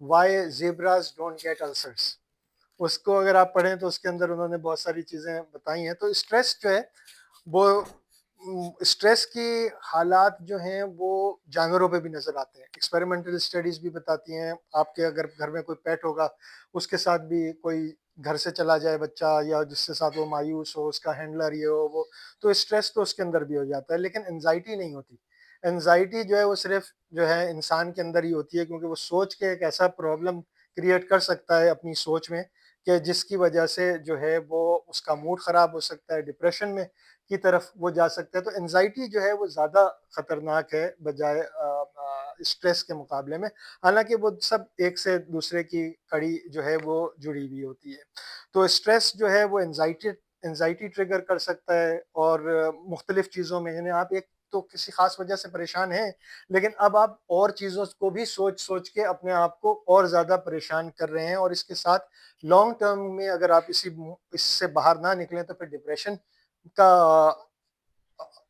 Y zebras don't get ulcers. اس کو اگر آپ پڑھیں تو اس کے اندر انہوں نے بہت ساری چیزیں بتائی ہیں. تو اسٹریس جو ہے وہ اسٹریس کی حالات جو ہیں وہ جانوروں پہ بھی نظر آتے ہیں. ایکسپیریمنٹل اسٹڈیز بھی بتاتی ہیں آپ کے اگر گھر میں کوئی پیٹ ہوگا اس کے ساتھ بھی کوئی گھر سے چلا جائے بچہ یا جس کے ساتھ وہ مایوس ہو, اس کا ہینڈلر یہ ہو وہ, تو اسٹریس تو اس کے اندر بھی ہو جاتا ہے. لیکن انزائٹی نہیں ہوتی. انزائٹی جو ہے وہ صرف جو ہے انسان کے اندر ہی ہوتی ہے, کیونکہ وہ سوچ کے ایک ایسا پرابلم کریٹ کر سکتا ہے اپنی سوچ میں کہ جس کی وجہ سے جو ہے وہ اس کا موڈ خراب ہو سکتا ہے, ڈپریشن میں کی طرف وہ جا سکتا ہے. تو انزائٹی جو ہے وہ زیادہ خطرناک ہے بجائے اسٹریس کے مقابلے میں, حالانکہ وہ سب ایک سے دوسرے کی کڑی جو ہے وہ جڑی ہوئی ہوتی ہے. تو اسٹریس جو ہے وہ انزائٹی ٹریگر کر سکتا ہے اور مختلف چیزوں میں, یعنی آپ ایک تو کسی خاص وجہ سے پریشان ہیں لیکن اب آپ اور چیزوں کو بھی سوچ کے اپنے آپ کو اور زیادہ پریشان کر رہے ہیں, اور اس کے ساتھ لانگ ٹرم میں اگر آپ اس سے باہر نہ نکلیں تو پھر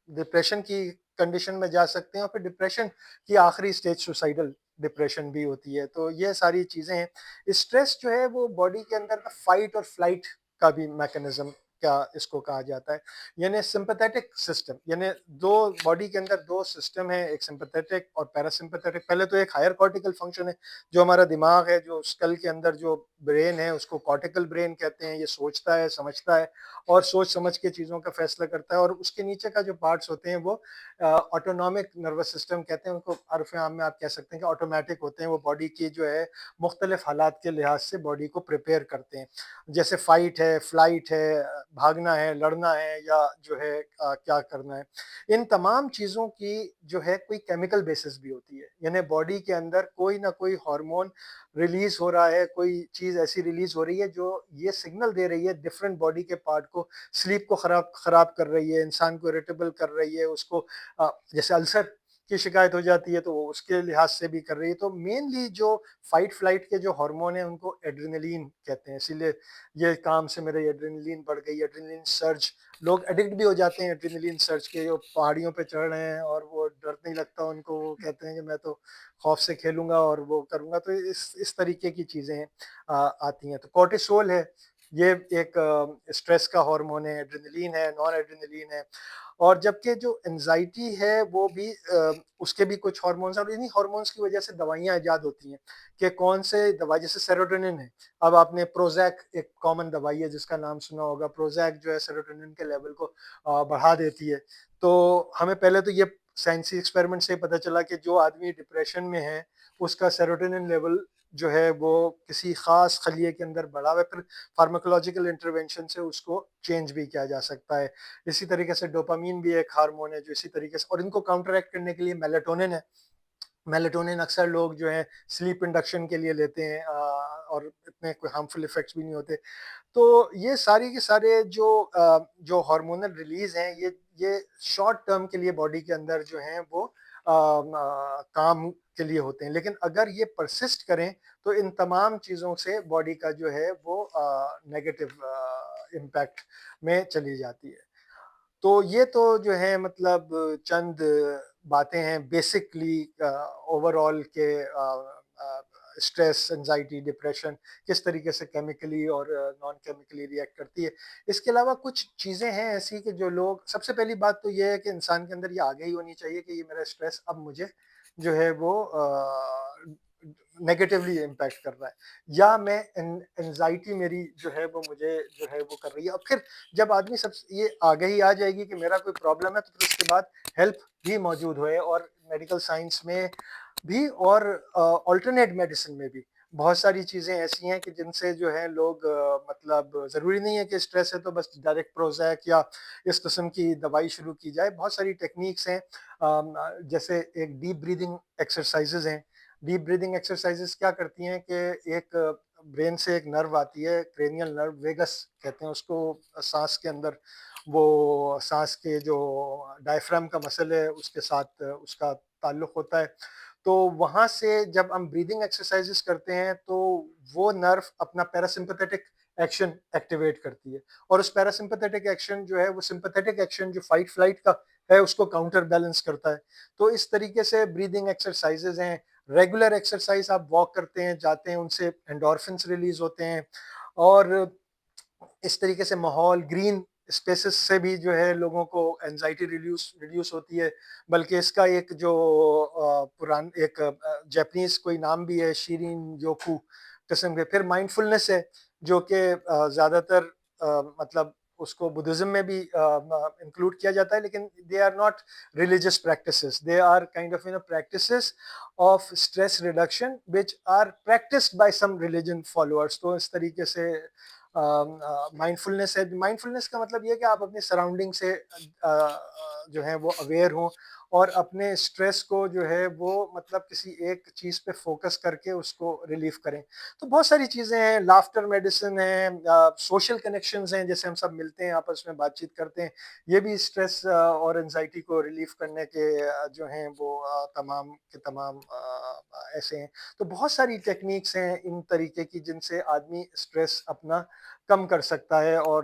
ڈپریشن کی کنڈیشن میں جا سکتے ہیں, اور پھر ڈپریشن کی آخری سٹیج سوسائیڈل ڈپریشن بھی ہوتی ہے. تو یہ ساری چیزیں ہیں. اسٹریس جو ہے وہ باڈی کے اندر فائٹ اور فلائٹ کا بھی میکانزم کیا اس کو کہا جاتا ہے, یعنی سمپیتھیٹک سسٹم, یعنی دو باڈی کے اندر دو سسٹم ہیں, ایک سمپیتھیٹک اور پیراسمپیتھیٹک. پہلے تو ایک ہائر کارٹیکل فنکشن ہے جو ہمارا دماغ ہے, جو اسکل کے اندر جو برین ہے اس کو کارٹیکل برین کہتے ہیں. یہ سوچتا ہے, سمجھتا ہے اور سوچ سمجھ کے چیزوں کا فیصلہ کرتا ہے. اور اس کے نیچے کا جو پارٹس ہوتے ہیں وہ آٹونومک نروس سسٹم کہتے ہیں, ان کو عرف عام میں آپ کہہ سکتے ہیں کہ آٹومیٹک ہوتے ہیں. وہ باڈی کی جو ہے مختلف حالات کے لحاظ سے باڈی کو پریپیئر کرتے ہیں, جیسے فائٹ ہے, فلائٹ ہے, بھاگنا ہے, لڑنا ہے, یا جو ہے کیا کرنا ہے. ان تمام چیزوں کی جو ہے کوئی کیمیکل بیسس بھی ہوتی ہے, یعنی باڈی کے اندر کوئی نہ کوئی ہارمون ریلیز ہو رہا ہے, کوئی چیز ایسی ریلیز ہو رہی ہے جو یہ سگنل دے رہی ہے ڈفرینٹ باڈی کے پارٹ کو, سلیپ کو خراب کر رہی ہے, انسان کو اریٹیبل کر رہی ہے, اس کو جیسے السر کی شکایت ہو جاتی ہے تو وہ اس کے لحاظ سے بھی کر رہی ہے. تو مینلی جو فائٹ فلائٹ کے جو ہارمون ہیں ان کو ایڈرینلین کہتے ہیں, اسی لیے یہ کام سے میرے ایڈرینلین بڑھ گئی, ایڈرینلین سرج. لوگ ایڈکٹ بھی ہو جاتے ہیں ایڈرینلین سرج کے, جو پہاڑیوں پہ چڑھ رہے ہیں اور وہ ڈر نہیں لگتا ان کو, وہ کہتے ہیں کہ میں تو خوف سے کھیلوں گا اور وہ کروں گا. تو اس طریقے کی چیزیں آتی ہیں. تو کورٹیسول ہے, یہ ایک اسٹریس کا ہارمون ہے. ایڈرینلین ہے, نان ایڈرینلین ہے. اور جبکہ جو انزائٹی ہے وہ بھی اس کے بھی کچھ ہارمونس ہیں, اور انہی ہارمونس کی وجہ سے دوائیاں ایجاد ہوتی ہیں کہ کون سے دوائی, جیسے سیروٹونن ہے. اب آپ نے پروزیک, ایک کامن دوائی ہے جس کا نام سنا ہوگا, پروزیک جو ہے سیروٹونن کے لیول کو بڑھا دیتی ہے. تو ہمیں پہلے تو یہ سائنسی ایکسپیریمنٹ سے پتہ چلا کہ جو آدمی ڈپریشن میں ہے اس کا سیروٹونن لیول جو ہے وہ کسی خاص خلیے کے اندر بڑھا ہوا ہے, پھر فارماکولوجیکل انٹروینشن سے اس کو چینج بھی کیا جا سکتا ہے. اسی طریقے سے ڈوپامین بھی ایک ہارمون ہے جو اسی طریقے سے, اور ان کو کاؤنٹر ایکٹ کرنے کے لیے میلاٹونن ہے. میلاٹونن اکثر لوگ جو ہے سلیپ انڈکشن کے لیے لیتے ہیں اور اتنے کوئی ہارمفل ایفیکٹس بھی نہیں ہوتے. تو یہ ساری کے سارے جو ہارمونل ریلیز ہیں یہ شارٹ ٹرم کے لیے باڈی کے اندر جو ہیں وہ کام کے لیے ہوتے ہیں, لیکن اگر یہ پرسسٹ کریں تو ان تمام چیزوں سے باڈی کا جو ہے وہ نیگیٹو امپیکٹ میں چلی جاتی ہے. تو یہ تو جو ہے مطلب چند باتیں ہیں بیسکلی اوور آل کے اسٹریس, انزائٹی, ڈپریشن کس طریقے سے کیمیکلی اور نان کیمیکلی ریئیکٹ کرتی ہے. اس کے علاوہ کچھ چیزیں ہیں ایسی کہ جو لوگ, سب سے پہلی بات تو یہ ہے کہ انسان کے اندر یہ آگے ہی ہونی چاہیے کہ یہ میرا اسٹریس اب مجھے جو ہے وہ نیگیٹیولی امپیکٹ کر رہا ہے, یا میں انزائٹی میری جو ہے وہ مجھے جو ہے وہ کر رہی ہے. اور پھر جب آدمی یہ آگہی آ جائے گی کہ میرا کوئی پرابلم ہے تو پھر اس کے بعد ہیلپ بھی موجود ہوئے, اور میڈیکل سائنس میں بھی اور آلٹرنیٹ میڈیسن میں بھی بہت ساری چیزیں ایسی ہیں کہ جن سے جو ہے لوگ مطلب ضروری نہیں ہے کہ اسٹریس ہے تو بس ڈائریکٹ پروزیک یا اس قسم کی دوائی شروع کی جائے. بہت ساری ٹیکنیکس ہیں, جیسے ایک ڈیپ بریدنگ ایکسرسائزز ہیں. ڈیپ بریدنگ ایکسرسائزز کیا کرتی ہیں کہ ایک برین سے ایک نرو آتی ہے, کرینیل نرو, ویگس کہتے ہیں اس کو, سانس کے اندر وہ سانس کے جو ڈائفرام کا مسل ہے اس کے ساتھ اس کا تعلق ہوتا ہے. تو وہاں سے جب ہم بریدنگ ایکسرسائزز کرتے ہیں تو وہ نرو اپنا پیراسمپیتھیٹک ایکشن ایکٹیویٹ کرتی ہے, اور اس پیراسمپیتھیٹک ایکشن جو ہے وہ سمپیتھیٹک ایکشن جو فائٹ فلائٹ کا ہے اس کو کاؤنٹر بیلنس کرتا ہے. تو اس طریقے سے بریدنگ ایکسرسائزز ہیں, ریگولر ایکسرسائز آپ واک کرتے ہیں جاتے ہیں ان سے انڈورفنس ریلیز ہوتے ہیں، اور اس طریقے سے ماحول گرین اسپیسز سے بھی جو ہے لوگوں کو انزائٹی ریڈیوس ہوتی ہے. بلکہ اس کا ایک جو ایک جیپنیز کوئی نام بھی ہے، شیرین یوکو قسم کے. پھر مائنڈ فلنس ہے جو کہ زیادہ تر مطلب اس کو بدھزم میں بھی انکلوڈ کیا جاتا ہے، لیکن they are not religious practices, they are kind of practices of stress reduction which are practised by some religion followers. تو اس طریقے سے مائنڈ فلنس ہے. مائنڈ فلنس کا مطلب یہ کہ آپ اپنی سراؤنڈنگ سے جو ہے وہ اویئر ہوں، اور اپنے اسٹریس کو جو ہے وہ مطلب کسی ایک چیز پہ فوکس کر کے اس کو ریلیف کریں. تو بہت ساری چیزیں ہیں، لافٹر میڈیسن ہے، سوشل کنیکشنز ہیں، جیسے ہم سب ملتے ہیں آپس میں بات چیت کرتے ہیں، یہ بھی اسٹریس اور انزائٹی کو ریلیف کرنے کے جو ہیں وہ تمام کے تمام ایسے ہیں. تو بہت ساری ٹیکنیکس ہیں ان طریقے کی جن سے آدمی اسٹریس اپنا کم کر سکتا ہے. اور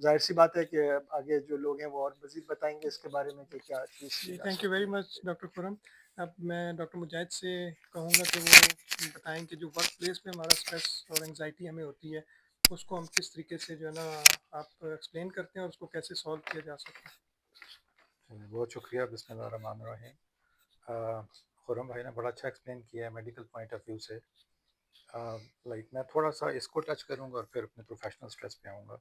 ظاہر سی بات ہے کہ آگے جو لوگ ہیں وہ اور مزید بتائیں گے اس کے بارے میں کہ کیا چیز کی جی جا تھینک یو سکتی ویری ہے. مچ ڈاکٹر خرم. اب میں ڈاکٹر مجاہد سے کہوں گا کہ وہ بتائیں کہ جو ورک پلیس میں ہمارا اسٹریس اور انزائٹی ہمیں ہوتی ہے اس کو ہم کس طریقے سے جو ہے نا آپ ایکسپلین کرتے ہیں اور اس کو کیسے سالو کیا جا سکتا ہے. بہت شکریہ. بسم اللہ الرحمن الرحیم. خرم بھائی نے بڑا اچھا ایکسپلین کیا ہے میڈیکل پوائنٹ آف ویو سے. میں تھوڑا سا اس کو ٹچ کروں گا اور پھر اپنے پروفیشنل اسٹریس پہ آؤں گا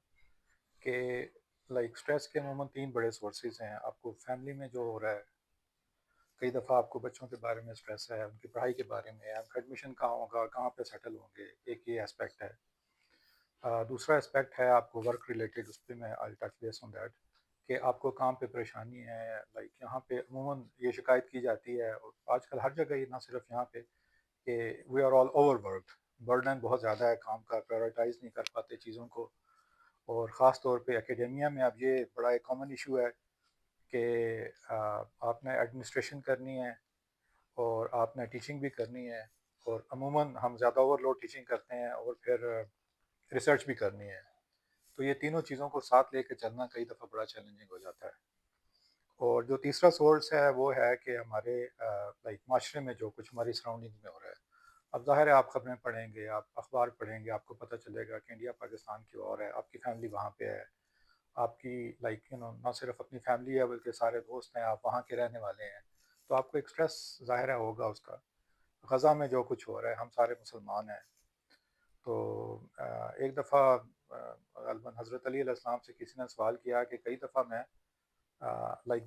کہ اسٹریس کے عموماً 3 بڑے سورسز ہیں. آپ کو فیملی میں جو ہو رہا ہے، کئی دفعہ آپ کو بچوں کے بارے میں اسٹریس ہے، ان کی پڑھائی کے بارے میں، آپ کا ایڈمیشن کہاں ہوگا، کہاں پہ سیٹل ہوں گے، ایک یہ اسپیکٹ ہے. دوسرا اسپیکٹ ہے آپ کو ورک ریلیٹڈ، اس پہ میں آئی ٹچ بیس آن دیٹ کہ آپ کو کام پہ پریشانی ہے. یہاں پہ عموماً یہ شکایت کی جاتی ہے، اور آج کل ہر جگہ، یہ نہ صرف یہاں پہ، کہ we are all over worked. Burden بہت زیادہ ہے کام کا، پرائورٹائز نہیں کر پاتے چیزوں کو. اور خاص طور پہ اکیڈیمیا میں اب یہ بڑا ایک کامن ایشو ہے کہ آپ نے ایڈمنسٹریشن کرنی ہے اور آپ نے ٹیچنگ بھی کرنی ہے، اور عموماً ہم زیادہ اوور لوڈ ٹیچنگ کرتے ہیں اور پھر ریسرچ بھی کرنی ہے. تو یہ تینوں چیزوں کو ساتھ لے کے چلنا کئی دفعہ بڑا چیلنجنگ ہو جاتا ہے. اور جو تیسرا سورس ہے وہ ہے کہ ہمارے معاشرے میں جو کچھ ہماری سراؤنڈنگ میں ہو رہا ہے. اب ظاہر ہے آپ خبریں پڑھیں گے، آپ اخبار پڑھیں گے، آپ کو پتہ چلے گا کہ انڈیا پاکستان کی وار ہے، آپ کی فیملی وہاں پہ ہے، آپ کی نہ صرف اپنی فیملی ہے بلکہ سارے دوست ہیں، آپ وہاں کے رہنے والے ہیں. تو آپ کو ایک اسٹریس ظاہر ہے ہوگا اس کا. غزہ میں جو کچھ ہو رہا ہے، ہم سارے مسلمان ہیں. تو ایک دفعہ غالباً حضرت علی علیہ السلام سے کسی نے سوال کیا کہ کئی دفعہ میں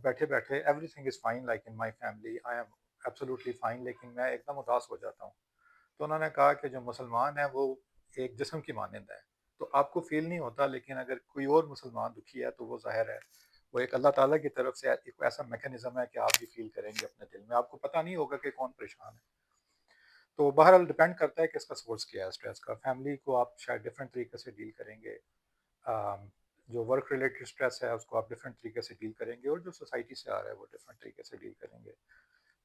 بیٹھے بیٹھے everything is fine like in my family, I am absolutely fine, لیکن میں ایک دم اداس ہو جاتا ہوں. تو انہوں نے کہا کہ جو مسلمان ہیں وہ ایک جسم کی مانند ہے، تو آپ کو فیل نہیں ہوتا، لیکن اگر کوئی اور مسلمان دکھی ہے تو وہ ظاہر ہے وہ ایک اللہ تعالیٰ کی طرف سے ایک ایسا میکانزم ہے کہ آپ بھی فیل کریں گے اپنے دل میں. آپ کو پتہ نہیں ہوگا کہ کون پریشان ہے. تو بہرحال ڈپینڈ کرتا ہے کہ اس کا سورس کیا ہے اسٹریس کا. فیملی کو آپ شاید ڈفرینٹ طریقے سے ڈیل کریں گے، جو ورک ریلیٹڈ اسٹریس ہے اس کو آپ ڈفرینٹ طریقے سے ڈیل کریں گے، اور جو سوسائٹی سے آ رہا ہے وہ ڈفرینٹ طریقے سے ڈیل کریں گے.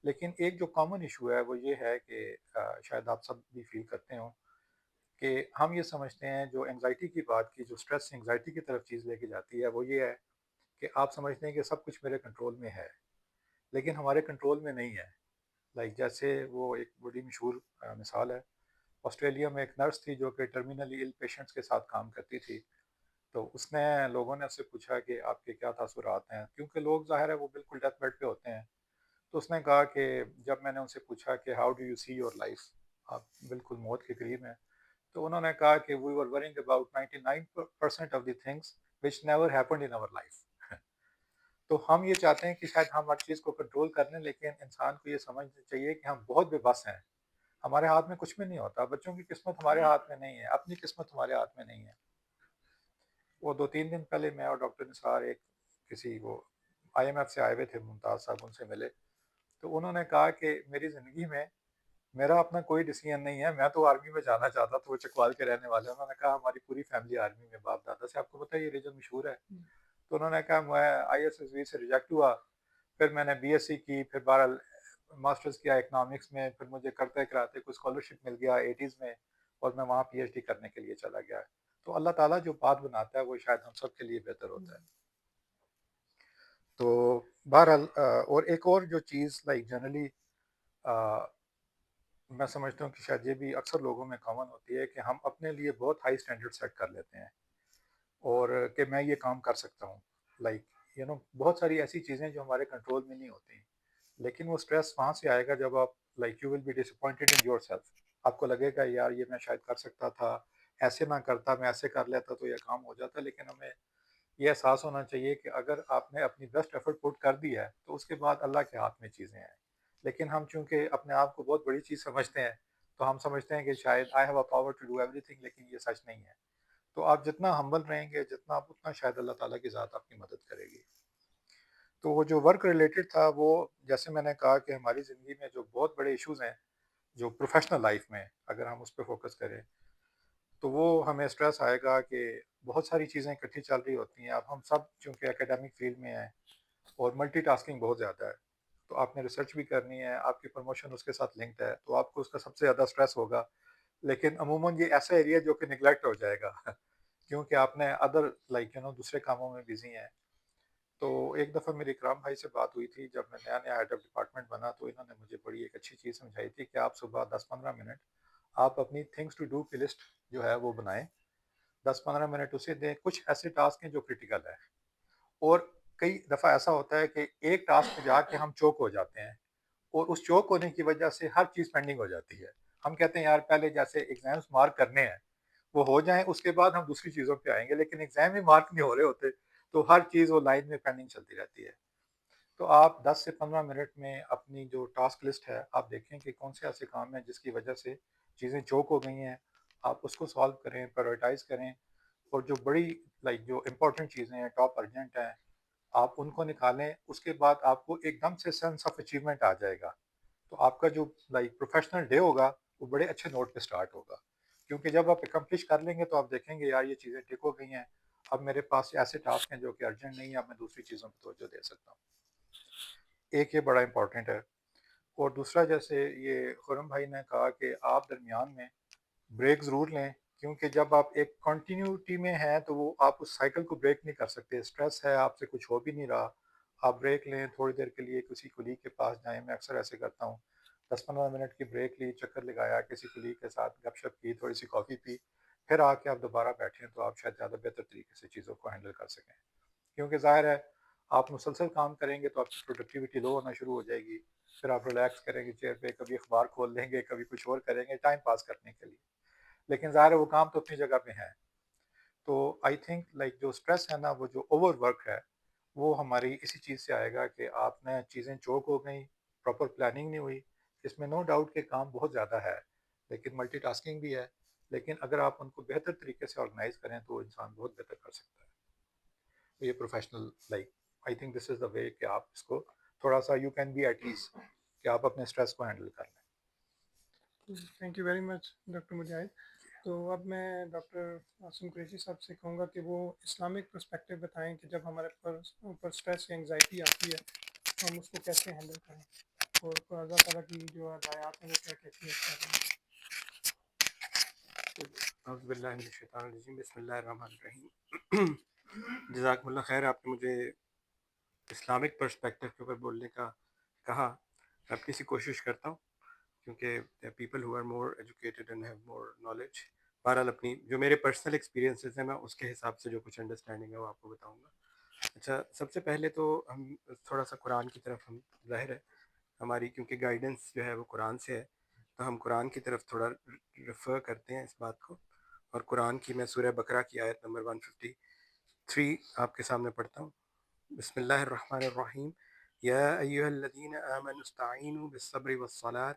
لیکن ایک جو کامن ایشو ہے وہ یہ ہے کہ شاید آپ سب بھی فیل کرتے ہوں کہ ہم یہ سمجھتے ہیں، جو انگزائٹی کی بات کی، جو اسٹریس انگزائٹی کی طرف چیز لے کے جاتی ہے وہ یہ ہے کہ آپ سمجھتے ہیں کہ سب کچھ میرے کنٹرول میں ہے، لیکن ہمارے کنٹرول میں نہیں ہے. جیسے وہ ایک بڑی مشہور مثال ہے. آسٹریلیا میں ایک نرس تھی جو کہ ٹرمینلی ال پیشنٹس کے ساتھ کام کرتی تھی. تو اس نے لوگوں نے اس سے پوچھا کہ آپ کے کیا تاثرات ہیں، کیونکہ لوگ ظاہر ہے وہ بالکل ڈیتھ بیڈ پہ ہوتے ہیں. تو اس نے کہا کہ جب میں نے ان سے پوچھا کہ how do you see your life, آپ بالکل موت کے قریب ہیں، تو انہوں نے کہا کہ we were worrying about 99% of the things which never happened in our life. تو ہم یہ چاہتے ہیں کہ شاید ہم ہر چیز کو کنٹرول کر لیں، لیکن انسان کو یہ سمجھنا چاہیے کہ ہم بہت بے بس ہیں. ہمارے ہاتھ میں کچھ بھی نہیں ہوتا. بچوں کی قسمت ہمارے ہاتھ میں نہیں ہے، اپنی قسمت ہمارے ہاتھ میں نہیں ہے. وہ 2-3 دن پہلے میں اور ڈاکٹر نثار ایک کسی وہ آئی ایم ایف سے آئے ہوئے تھے، ممتاز صاحب ان سے ملے. تو انہوں نے کہا کہ میری زندگی میں میرا اپنا کوئی ڈیسیژن نہیں ہے، میں تو آرمی میں جانا چاہتا تھا. وہ چکوال کے رہنے والے. انہوں نے کہا ہماری پوری فیملی آرمی میں، باپ دادا سے. آپ کو پتہ ہے یہ ریجن مشہور ہے. تو انہوں نے کہا میں آئی ایس ایس بی سے ریجیکٹ ہوا، پھر میں نے بی ایس سی کی، پھر بہرحال ماسٹرز کیا اکنامکس میں، پھر مجھے کرتے کراتے کوئی اسکالرشپ مل گیا 80s میں، اور میں وہاں پی ایچ ڈی کرنے کے لیے چلا گیا. تو اللہ تعالیٰ جو بات بناتا ہے وہ شاید ہم سب کے لیے بہتر ہوتا ہے. تو بہرحال اور ایک اور جو چیز جنرلی میں سمجھتا ہوں کہ شاید یہ بھی اکثر لوگوں میں کامن ہوتی ہے کہ ہم اپنے لیے بہت ہائی اسٹینڈرڈ سیٹ کر لیتے ہیں، اور کہ میں یہ کام کر سکتا ہوں، لائک بہت ساری ایسی چیزیں جو ہمارے کنٹرول میں نہیں ہوتی، لیکن وہ اسٹریس وہاں سے آئے گا جب آپ like you will be disappointed in yourself. آپ کو لگے گا یار یہ میں شاید کر سکتا تھا، ایسے نہ کرتا، میں ایسے کر لیتا تو یہ کام ہو جاتا. لیکن ہمیں یہ احساس ہونا چاہیے کہ اگر آپ نے اپنی بیسٹ ایفرٹ پٹ کر دی ہے تو اس کے بعد اللہ کے ہاتھ میں چیزیں ہیں. لیکن ہم چونکہ اپنے آپ کو بہت بڑی چیز سمجھتے ہیں تو ہم سمجھتے ہیں کہ شاید I have a power to do everything, لیکن یہ سچ نہیں ہے. تو آپ جتنا ہمبل رہیں گے، جتنا آپ اتنا شاید اللہ تعالیٰ کی ذات آپ کی مدد کرے گی. تو وہ جو ورک ریلیٹڈ تھا، وہ جیسے میں نے کہا کہ ہماری زندگی میں جو بہت بڑے ایشوز ہیں جو پروفیشنل لائف میں اگر ہم اس پہ فوکس کریں تو وہ ہمیں اسٹریس آئے گا کہ بہت ساری چیزیں اکٹھی چل رہی ہوتی ہیں. اب ہم سب چونکہ اکیڈمک فیلڈ میں ہیں اور ملٹی ٹاسکنگ بہت زیادہ ہے، تو آپ نے ریسرچ بھی کرنی ہے، آپ کی پروموشن اس کے ساتھ لنکڈ ہے، تو آپ کو اس کا سب سے زیادہ اسٹریس ہوگا. لیکن عموماً یہ ایسا ایریا جو کہ نگلیکٹ ہو جائے گا کیونکہ آپ نے ادر لائک دوسرے کاموں میں بزی ہیں. تو ایک دفعہ میری اکرام بھائی سے بات ہوئی تھی جب میں نیا نیا ہیڈ آف ڈپارٹمنٹ بنا، تو انہوں نے مجھے بڑی ایک اچھی چیز سمجھائی تھی کہ آپ صبح 10-15 منٹ آپ اپنی تھنگس ٹو ڈو کی لسٹ جو ہے وہ بنائیں، 10-15 منٹ اسے دیں. کچھ ایسے ٹاسک ہیں جو کرٹیکل ہے، اور کئی دفعہ ایسا ہوتا ہے کہ ایک ٹاسک پہ جا کے ہم چوک ہو جاتے ہیں، اور اس چوک ہونے کی وجہ سے ہر چیز پینڈنگ ہو جاتی ہے. ہم کہتے ہیں یار پہلے جیسے ایگزامس مارک کرنے ہیں وہ ہو جائیں، اس کے بعد ہم دوسری چیزوں پہ آئیں گے، لیکن ایگزام ہی مارک نہیں ہو رہے ہوتے تو ہر چیز وہ لائن میں پینڈنگ چلتی رہتی ہے. تو آپ 10 سے 15 منٹ میں اپنی جو ٹاسک لسٹ ہے آپ دیکھیں کہ کون سے ایسے کام ہیں جس کی وجہ سے چیزیں چوک ہو گئی ہیں، آپ اس کو سالو کریں، پرائورٹائز کریں، اور جو بڑی لائک جو امپورٹنٹ چیزیں ہیں، ٹاپ ارجنٹ ہیں، آپ ان کو نکالیں. اس کے بعد آپ کو ایک دم سے سینس آف اچیومنٹ آ جائے گا. تو آپ کا جو لائک پروفیشنل ڈے ہوگا وہ بڑے اچھے نوٹ پہ سٹارٹ ہوگا، کیونکہ جب آپ اکمپلش کر لیں گے تو آپ دیکھیں گے یار یہ چیزیں ٹک ہو گئی ہیں، اب میرے پاس ایسے ٹاسک ہیں جو کہ ارجنٹ نہیں ہیں، اب میں دوسری چیزوں پہ توجہ دے سکتا ہوں. ایک یہ بڑا امپورٹنٹ ہے. اور دوسرا جیسے یہ خرم بھائی نے کہا کہ آپ درمیان میں بریک ضرور لیں، کیونکہ جب آپ ایک کنٹینیوٹی میں ہیں تو وہ آپ اس سائیکل کو بریک نہیں کر سکتے. اسٹریس ہے، آپ سے کچھ ہو بھی نہیں رہا، آپ بریک لیں، تھوڑی دیر کے لیے کسی کولیگ کے پاس جائیں. میں اکثر ایسے کرتا ہوں، 10-15 منٹ کی بریک لی، چکر لگایا، کسی کولیگ کے ساتھ گپ شپ کی، تھوڑی سی کافی پی، پھر آ کے آپ دوبارہ بیٹھیں تو آپ شاید زیادہ بہتر طریقے سے چیزوں کو ہینڈل کر سکیں. کیونکہ ظاہر ہے آپ مسلسل کام کریں گے تو آپ کی پروڈکٹیوٹی لو ہونا شروع ہو جائے گی، پھر آپ ریلیکس کریں گے چیئر پہ، کبھی اخبار کھول لیں گے، کبھی کچھ اور کریں گے ٹائم پاس کرنے کے لیے. لیکن ظاہر ہے وہ کام تو اپنی جگہ پہ ہے. تو آئی تھنک لائک جو اسٹریس ہے نا، وہ جو اوور ورک ہے وہ ہماری اسی چیز سے آئے گا کہ آپ نے چیزیں چوک ہو گئیں، پراپر پلاننگ نہیں ہوئی. اس میں نو ڈاؤٹ کہ کام بہت زیادہ ہے، لیکن ملٹی ٹاسکنگ بھی ہے، لیکن اگر آپ ان کو بہتر طریقے سے آرگنائز کریں تو انسان بہت بہتر کر سکتا ہے. یہ professional like I think this is the way کہ آپ اس کو تھوڑا سا you can be at ease کہ آپ اپنے اسٹریس کو ہینڈل کر لیں. Thank you very much doctor Mujahid. تو اب میں ڈاکٹر عاصم قریشی صاحب سے کہوں گا کہ وہ اسلامک پرسپیکٹو بتائیں کہ جب ہمارے اوپر اسٹریس یا انگزائٹی آتی ہے تو ہم اس کو کیسے ہینڈل کریں، اور اللہ تعالیٰ کی جو ہدایات ہیں وہ کیا کہتی ہے اس بارے میں. اعوذ باللہ من الشیطان الرجیم، بسم اللہ الرحمن الرحیم. جزاکم اللہ خیر، آپ نے مجھے اسلامک پرسپیکٹو کے اوپر بولنے کا کہا. میں اپنی سی کوشش کرتا ہوں کیونکہ people who are more educated and have more knowledge. بہرحال اپنی جو میرے پرسنل ایکسپیرینسز ہیں میں اس کے حساب سے جو کچھ انڈرسٹینڈنگ ہے وہ آپ کو بتاؤں گا. اچھا، سب سے پہلے تو ہم تھوڑا سا قرآن کی طرف، ہم ظاہر ہے ہماری کیونکہ گائیڈنس جو ہے وہ قرآن سے ہے تو ہم قرآن کی طرف تھوڑا ریفر کرتے ہیں اس بات کو. اور قرآن کی میں سورہ بقرہ کی آیت نمبر 153 آپ کے سامنے پڑھتا ہوں. بسم اللہ الرحمن الرحیم. یا ایہا الذین آمنوا استعینوا بالصبر والصلاة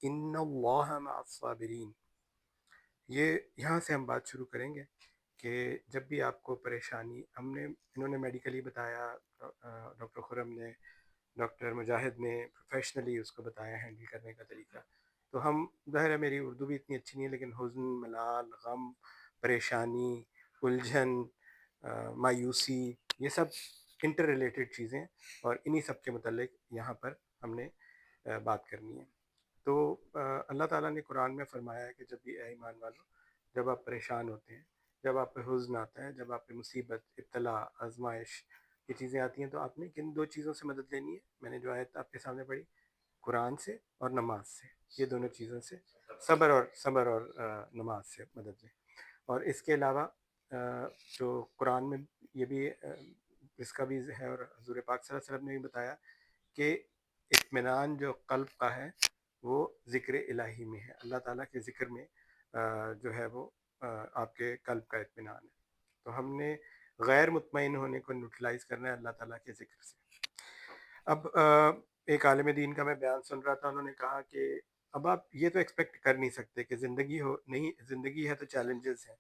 ان اللہ مع الصابرین. یہ یہاں سے ہم بات شروع کریں گے کہ جب بھی آپ کو پریشانی، انہوں نے میڈیکلی بتایا، ڈاکٹر خرم نے، ڈاکٹر مجاہد نے پروفیشنلی اس کو بتایا ہینڈل کرنے کا طریقہ. تو ہم ظاہر ہے میری اردو بھی اتنی اچھی نہیں ہے، لیکن حزن، ملال، غم، پریشانی، الجھن، مایوسی، یہ سب انٹر ریلیٹڈ چیزیں، اور انہی سب کے متعلق یہاں پر ہم نے بات کرنی ہے. تو اللہ تعالیٰ نے قرآن میں فرمایا ہے کہ جب بھی اے ایمان والو، جب آپ پریشان ہوتے ہیں، جب آپ پہ حزن آتا ہے، جب آپ پہ مصیبت، ابتلا، آزمائش، یہ چیزیں آتی ہیں، تو آپ نے کن دو چیزوں سے مدد لینی ہے. میں نے جو آیت آپ کے سامنے پڑھی، قرآن سے اور نماز سے، یہ دونوں چیزوں سے، صبر اور نماز سے مدد لیں۔ اور اس کے علاوہ جو قرآن میں یہ بھی اس کا بھی ہے، اور حضور پاک صلی اللہ علیہ وسلم نے بھی بتایا کہ اطمینان جو قلب کا ہے وہ ذکر الہی میں ہے، اللہ تعالیٰ کے ذکر میں جو ہے وہ آپ کے قلب کا اطمینان ہے۔ تو ہم نے غیر مطمئن ہونے کو نیوٹرلائز کرنا ہے اللہ تعالیٰ کے ذکر سے۔ اب ایک عالم دین کا میں بیان سن رہا تھا، انہوں نے کہا کہ اب آپ یہ تو ایکسپیکٹ کر نہیں سکتے کہ زندگی ہے تو چیلنجز ہیں،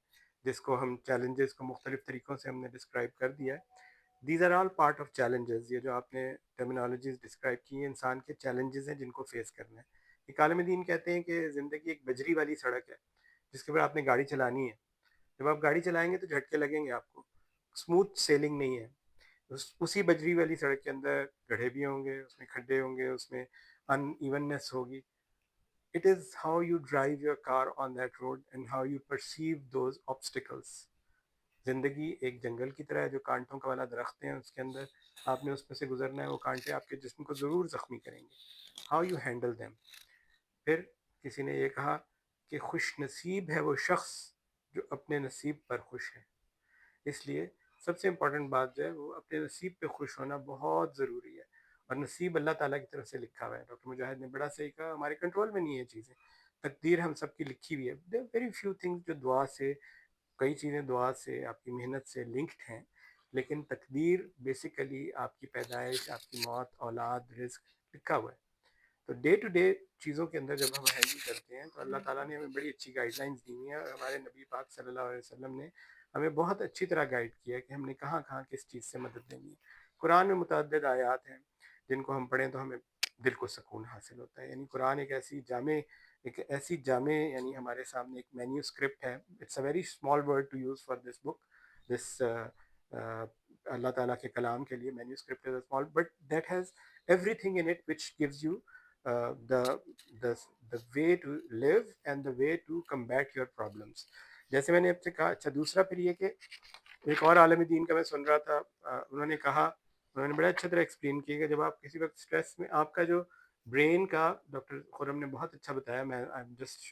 جس کو ہم چیلنجز کو مختلف طریقوں سے ہم نے ڈسکرائب کر دیا ہے۔ These are all part of challenges, یہ جو آپ نے ٹرمینالوجیز ڈسکرائب کی ہیں انسان کے چیلنجز ہیں جن کو فیس کرنا ہے۔ ایک عالم دین کہتے ہیں کہ زندگی ایک بجری والی سڑک ہے جس کے اوپر آپ نے گاڑی چلانی ہے۔ جب آپ گاڑی چلائیں گے تو جھٹکے لگیں گے، آپ کو اسموتھ سیلنگ نہیں ہے۔ اسی بجری والی سڑک کے اندر گڑھے بھی ہوں گے، اس میں کھڈے ہوں گے، اس میں ان ایوننس ہوگی۔ It is how you drive your car on that road and how you perceive those obstacles۔ زندگی ایک جنگل کی طرح ہے جو کانٹوں کا والا درخت ہے، اس کے اندر آپ نے اس میں سے گزرنا ہے، وہ کانٹے آپ کے جسم کو ضرور زخمی کریں گے۔ how you handle them۔ پھر کسی نے یہ کہا کہ خوش نصیب ہے وہ شخص جو اپنے نصیب پر خوش ہے۔ اس لیے سب سے امپورٹنٹ بات جو ہے وہ اپنے نصیب پہ خوش ہونا بہت ضروری ہے، اور نصیب اللہ تعالیٰ کی طرف سے لکھا ہوا ہے۔ ڈاکٹر مجاہد نے بڑا صحیح کہا، ہمارے کنٹرول میں نہیں ہے چیزیں، تقدیر ہم سب کی لکھی ہوئی ہے۔ دیر ویری فیو تھنگس جو دعا سے، کئی چیزیں دعا سے، آپ کی محنت سے لنکڈ ہیں، لیکن تقدیر بیسیکلی آپ کی پیدائش، آپ کی موت، اولاد، رزق لکھا ہوا ہے۔ تو ڈے ٹو ڈے چیزوں کے اندر جب ہم ہینڈل کرتے ہیں تو اللہ تعالیٰ نے ہمیں بڑی اچھی گائیڈ لائنس دی ہوئی ہیں، اور ہمارے نبی پاک صلی اللہ علیہ وسلم نے ہمیں بہت اچھی طرح گائیڈ کیا ہے کہ ہم نے کہاں کہاں کس چیز سے مدد لینی ہے۔ قرآن میں متعدد آیات ہیں جن کو ہم پڑھیں تو ہمیں دل کو سکون حاصل ہوتا ہے۔ یعنی قرآن ایک ایسی جامع یعنی ہمارے سامنے ایک مینیو اسکرپٹ ہے۔ It's a very small word to use for this book, this اللہ تعالیٰ کے کلام کے لیے manuscript is small but that has everything in it which gives you the way to live and the way to combat your problems۔ جیسے میں نے آپ سے کہا، اچھا دوسرا پھر یہ کہ ایک اور عالم دین کا میں سن رہا تھا، انہوں نے کہا، انہوں نے بڑا اچھا طرح ایکسپلین کیا کہ جب آپ کسی وقت اسٹریس میں، آپ کا جو برین کا، ڈاکٹر خرم نے بہت اچھا بتایا، میں جسٹ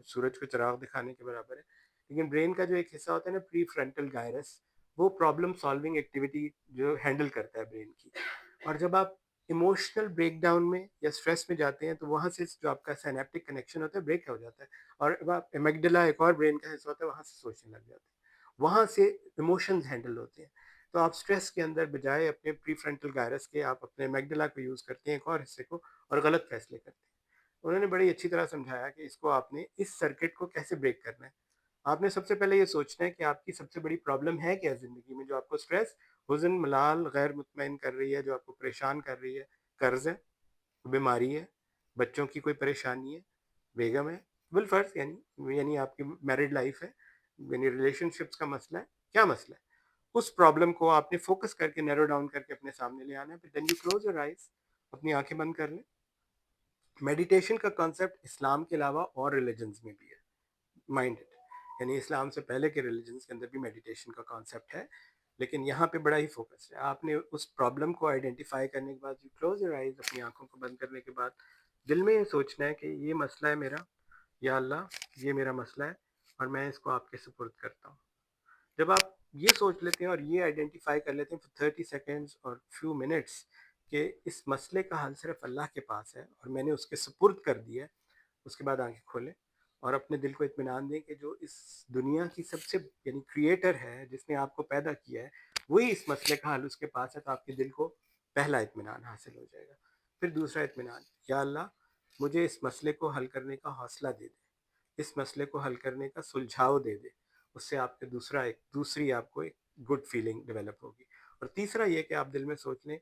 سورج کو چراغ دکھانے کے برابر ہے، لیکن برین کا جو ایک حصہ ہوتا ہے نا پری فرنٹل گائرس، وہ پرابلم سالونگ ایکٹیویٹی جو ہینڈل کرتا ہے برین کی۔ اور جب آپ ایموشنل بریک ڈاؤن میں یا اسٹریس میں جاتے ہیں تو وہاں سے جو آپ کا سینیپٹک کنیکشن ہوتا ہے بریک ہو جاتا ہے، اور ایمیگڈلا ایک اور برین کا حصہ ہوتا ہے، وہاں سے سوچنے لگ جاتے ہیں، وہاں سے ایموشنز ہینڈل ہوتے ہیں۔ تو آپ اسٹریس کے اندر بجائے اپنے پری فرنٹل گائرس کے آپ اپنے ایمیگڈلا کو یوز کرتے ہیں، ایک اور حصے کو، اور غلط فیصلے کرتے ہیں۔ انہوں نے بڑی اچھی طرح سمجھایا کہ اس کو آپ نے اس سرکٹ کو کیسے بریک کرنا ہے۔ آپ نے سب سے پہلے یہ سوچنا ہے کہ آپ کی سب سے بڑی پرابلم ہے کیا زندگی میں، جو آپ کو اسٹریس، حزن، ملال، غیر مطمئن کر رہی ہے، جو آپ کو پریشان کر رہی ہے۔ قرض ہے، بیماری ہے، بچوں کی کوئی پریشانی ہے، بیگم ہے، بالفرض یعنی آپ کی میرڈ لائف ہے، یعنی ریلیشن شپس کا مسئلہ ہے، کیا مسئلہ ہے؟ اس پرابلم کو آپ نے فوکس کر کے نیرو ڈاؤن کر کے اپنے سامنے لے آنا ہے۔ پھر then you close your eyes, اپنی آنکھیں بند کر لیں۔ میڈیٹیشن کا کانسیپٹ اسلام کے علاوہ اور ریلیجنز میں بھی ہے، مائنڈ اٹ، یعنی اسلام سے پہلے کے ریلیجنز کے اندر بھی میڈیٹیشن کا کانسیپٹ ہے، لیکن یہاں پہ بڑا ہی فوکس ہے۔ آپ نے اس پرابلم کو آئیڈینٹیفائی کرنے کے بعد، یو کلوز یور آئیز، اپنی آنکھوں کو بند کرنے کے بعد دل میں یہ سوچنا ہے کہ یہ مسئلہ ہے میرا، یا اللہ یہ میرا مسئلہ ہے اور میں اس کو آپ کے سپرد کرتا ہوں۔ جب آپ یہ سوچ لیتے ہیں اور یہ آئیڈینٹیفائی کر لیتے ہیں for 30 سیکنڈز اور فیو منٹس کہ اس مسئلے کا حل صرف اللہ کے پاس ہے اور میں نے اس کے سپرد کر دیا ہے، اس کے بعد آنکھیں کھولیں اور اپنے دل کو اطمینان دیں کہ جو اس دنیا کی سب سے یعنی کریٹر ہے، جس نے آپ کو پیدا کیا ہے، وہی اس مسئلے کا حل اس کے پاس ہے، تو آپ کے دل کو پہلا اطمینان حاصل ہو جائے گا۔ پھر دوسرا اطمینان، یا اللہ مجھے اس مسئلے کو حل کرنے کا حوصلہ دے دے، اس مسئلے کو حل کرنے کا سلجھاؤ دے دے، اس سے آپ کے دوسری آپ کو ایک گڈ فیلنگ ڈیولپ ہوگی۔ اور تیسرا یہ کہ آپ دل میں سوچ لیں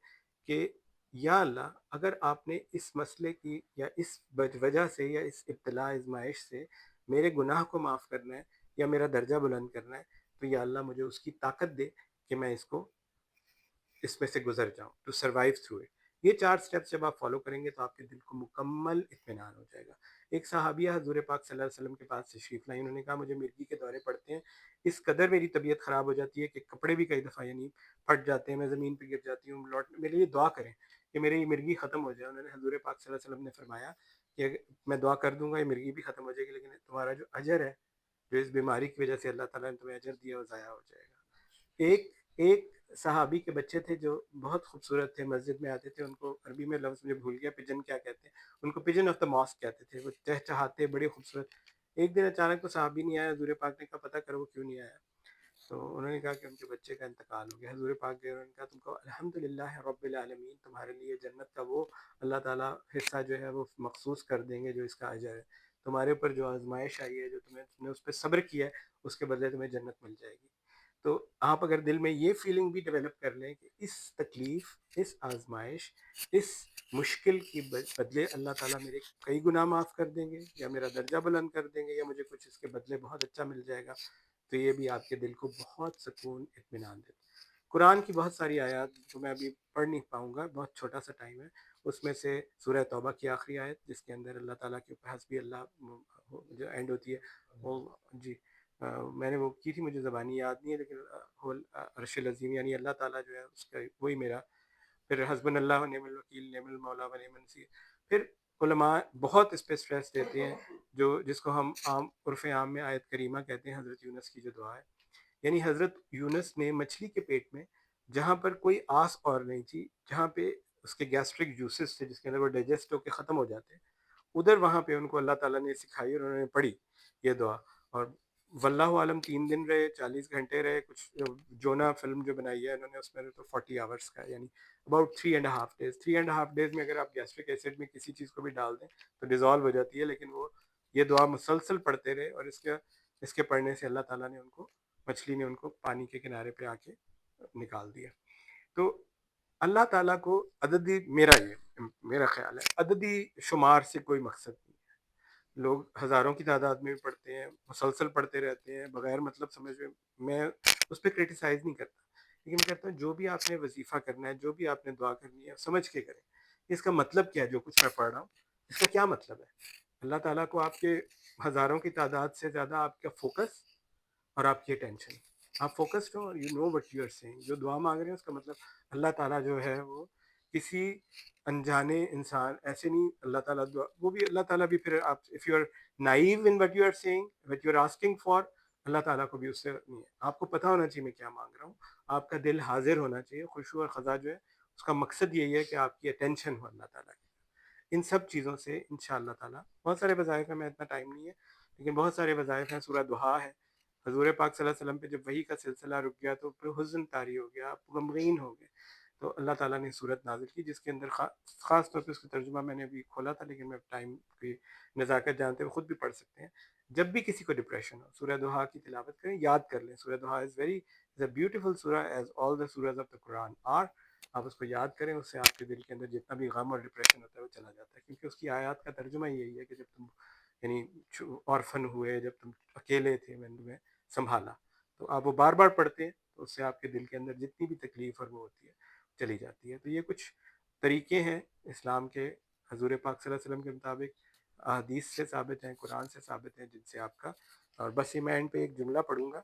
کہ یا اللہ اگر آپ نے اس مسئلے کی یا اس وجہ سے یا اس ابتلا آزمائش سے میرے گناہ کو معاف کرنا ہے یا میرا درجہ بلند کرنا ہے، تو یا اللہ مجھے اس کی طاقت دے کہ میں اس میں سے گزر جاؤں، ٹو سروائیو تھرو اٹ۔ یہ 4 سٹیپس جب آپ فالو کریں گے تو آپ کے دل کو مکمل اطمینان ہو جائے گا۔ ایک صحابیہ حضور پاک صلی اللہ علیہ وسلم کے پاس تشریف لائی، انہوں نے کہا مجھے مرگی کے دورے پڑتے ہیں، اس قدر میری طبیعت خراب ہو جاتی ہے کہ کپڑے بھی کئی دفعہ پھٹ جاتے ہیں، میں زمین پہ گر جاتی ہوں، میرے لیے دعا کریں کہ میری یہ مرگی ختم ہو جائے. انہوں نے حضور پاک صلی اللہ علیہ وسلم نے فرمایا کہ میں دعا کر دوں گا یہ مرغی بھی ختم ہو جائے گی لیکن تمہارا جو اجر ہے جو اس بیماری کی وجہ سے اللہ تعالیٰ نے تمہیں اجر دیا وہ ضائع ہو جائے گا. ایک صحابی کے بچے تھے جو بہت خوبصورت تھے, مسجد میں آتے تھے, ان کو عربی میں لفظ مجھے بھول گیا, پجن کیا کہتے ہیں, ان کو پجن آف دا ماسک کہتے تھے, وہ چہچہاتے بڑے خوبصورت. ایک دن اچانک وہ صحابی نہیں آیا, حضور پاک نے کہا پتہ کرو وہ کیوں نہیں آیا. تو انہوں نے کہا کہ ان کے بچے کا انتقال ہو گیا. حضور پاک گئے, انہوں نے کہا تم کو الحمدللہ رب العالمین, تمہارے لیے جنت کا وہ اللہ تعالیٰ حصہ جو ہے وہ مخصوص کر دیں گے جو اس کا اجر ہے. تمہارے اوپر جو آزمائش آئی ہے, جو تم نے اس پہ صبر کیا ہے, اس کے بدلے تمہیں جنت مل جائے گی. تو آپ اگر دل میں یہ فیلنگ بھی ڈیولپ کر لیں کہ اس تکلیف, اس آزمائش, اس مشکل کی بدلے اللہ تعالیٰ میرے کئی گناہ معاف کر دیں گے, یا میرا درجہ بلند کر دیں گے, یا مجھے کچھ اس کے بدلے بہت اچھا مل جائے گا, تو یہ بھی آپ کے دل کو بہت سکون, اطمینان دیتا. قرآن کی بہت ساری آیات جو میں ابھی پڑھ نہیں پاؤں گا, بہت چھوٹا سا ٹائم ہے, اس میں سے سورہ توبہ کی آخری آیت جس کے اندر اللہ تعالیٰ کے اوپر حسبی اللہ جو اینڈ ہوتی ہے وہ, جی میں نے وہ کی تھی, مجھے زبانی یاد نہیں ہے, لیکن عرش العظیم یعنی اللہ تعالیٰ جو ہے اس کا وہی میرا. پھر حسبنا اللہ و نعم الوکیل, نعم المولا و نعم النصیر. پھر علماء بہت اس پہ اسٹریس دیتے ہیں جس کو ہم عرف عام میں آیت کریمہ کہتے ہیں, حضرت یونس کی جو دعا ہے. یعنی حضرت یونس نے مچھلی کے پیٹ میں جہاں پر کوئی آس اور نہیں تھی, جہاں پہ اس کے گیسٹرک جوسز تھے جس کے اندر وہ ڈائجسٹ ہو کے ختم ہو جاتے ہیں, ادھر وہاں پہ ان کو اللہ تعالیٰ نے سکھائی اور انہوں نے پڑھی یہ دعا. اور واللہ عالم 3 دن رہے, 40 گھنٹے رہے. کچھ جونا فلم جو بنائی ہے انہوں نے اس میں تو 40 آورس کا, یعنی اباؤٹ 3.5 days. 3.5 days میں اگر آپ گیسٹرک ایسڈ میں کسی چیز کو بھی ڈال دیں تو ڈیزالو ہو جاتی ہے, لیکن وہ یہ دعا مسلسل پڑھتے رہے, اور اس کے پڑھنے سے اللہ تعالیٰ نے ان کو, مچھلی نے ان کو پانی کے کنارے پہ آ کے نکال دیا. تو اللہ تعالیٰ کو عددی, میرا خیال ہے عددی شمار سے کوئی مقصد نہیں ہے. لوگ ہزاروں کی تعداد میں بھی پڑھتے ہیں, مسلسل پڑھتے رہتے ہیں بغیر مطلب سمجھ میں اس پہ کرٹیسائز نہیں کرتا, لیکن میں کہتا ہوں جو بھی آپ نے وظیفہ کرنا ہے, جو بھی آپ نے دعا کرنی ہے, سمجھ کے کریں اس کا مطلب کیا ہے. جو کچھ میں پڑھ رہا ہوں اس کا کیا مطلب ہے. اللہ تعالیٰ کو آپ کے ہزاروں کی تعداد سے زیادہ آپ کا فوکس اور آپ کی اٹینشن, آپ فوکسڈ ہو اور you know what you are seeing, جو دعا مانگ رہے ہیں اس کا مطلب اللہ تعالیٰ جو ہے وہ کسی انجانے انسان ایسے نہیں, اللہ تعالیٰ دعا وہ بھی اللہ تعالیٰ بھی پھر آپ if you are naive in what you are seeing what you are asking for, اللہ تعالیٰ کو بھی اس سے نہیں ہے. آپ کو پتہ ہونا چاہیے میں کیا مانگ رہا ہوں, آپ کا دل حاضر ہونا چاہیے. خشوع اور خضوع جو ہے اس کا مقصد یہی ہے کہ آپ کی اٹینشن ہو اللہ تعالیٰ کی. ان سب چیزوں سے انشاءاللہ تعالیٰ بہت سارے وظائف ہیں, میں اتنا ٹائم نہیں ہے لیکن بہت سارے وظائف ہیں. سورہ ضحیٰ ہے, حضور پاک صلی اللہ علیہ وسلم پہ جب وحی کا سلسلہ رک گیا تو پھر حزن طاری ہو گیا, آپ غمگین ہو گئے, تو اللہ تعالیٰ نے صورت نازل کی جس کے اندر خاص طور پہ اس کا ترجمہ میں نے ابھی کھولا تھا لیکن میں ٹائم کی نزاکت جانتے ہوئے خود بھی پڑھ سکتے ہیں. جب بھی کسی کو ڈپریشن ہو سورہ ضحیٰ کی تلاوت کریں, یاد کر لیں. Surah Duha is a beautiful surah as all the surahs of the Quran are. آپ اس کو یاد کریں, اس سے آپ کے دل کے اندر جتنا بھی غم اور ڈپریشن ہوتا ہے وہ چلا جاتا ہے, کیونکہ اس کی آیات کا ترجمہ یہی ہے کہ جب تم یعنی آرفن ہوئے, جب تم اکیلے تھے, میں نے تمہیں سنبھالا. تو آپ وہ بار بار پڑھتے ہیں تو اس سے آپ کے دل کے اندر جتنی بھی تکلیف اور وہ ہوتی ہے چلی جاتی ہے. تو یہ کچھ طریقے ہیں اسلام کے, حضور پاک صلی اللہ علیہ وسلم کے مطابق احادیث سے ثابت ہیں, قرآن سے ثابت ہیں, جن سے آپ کا. اور بس یہ میں اینڈ پہ ایک جملہ پڑھوں گا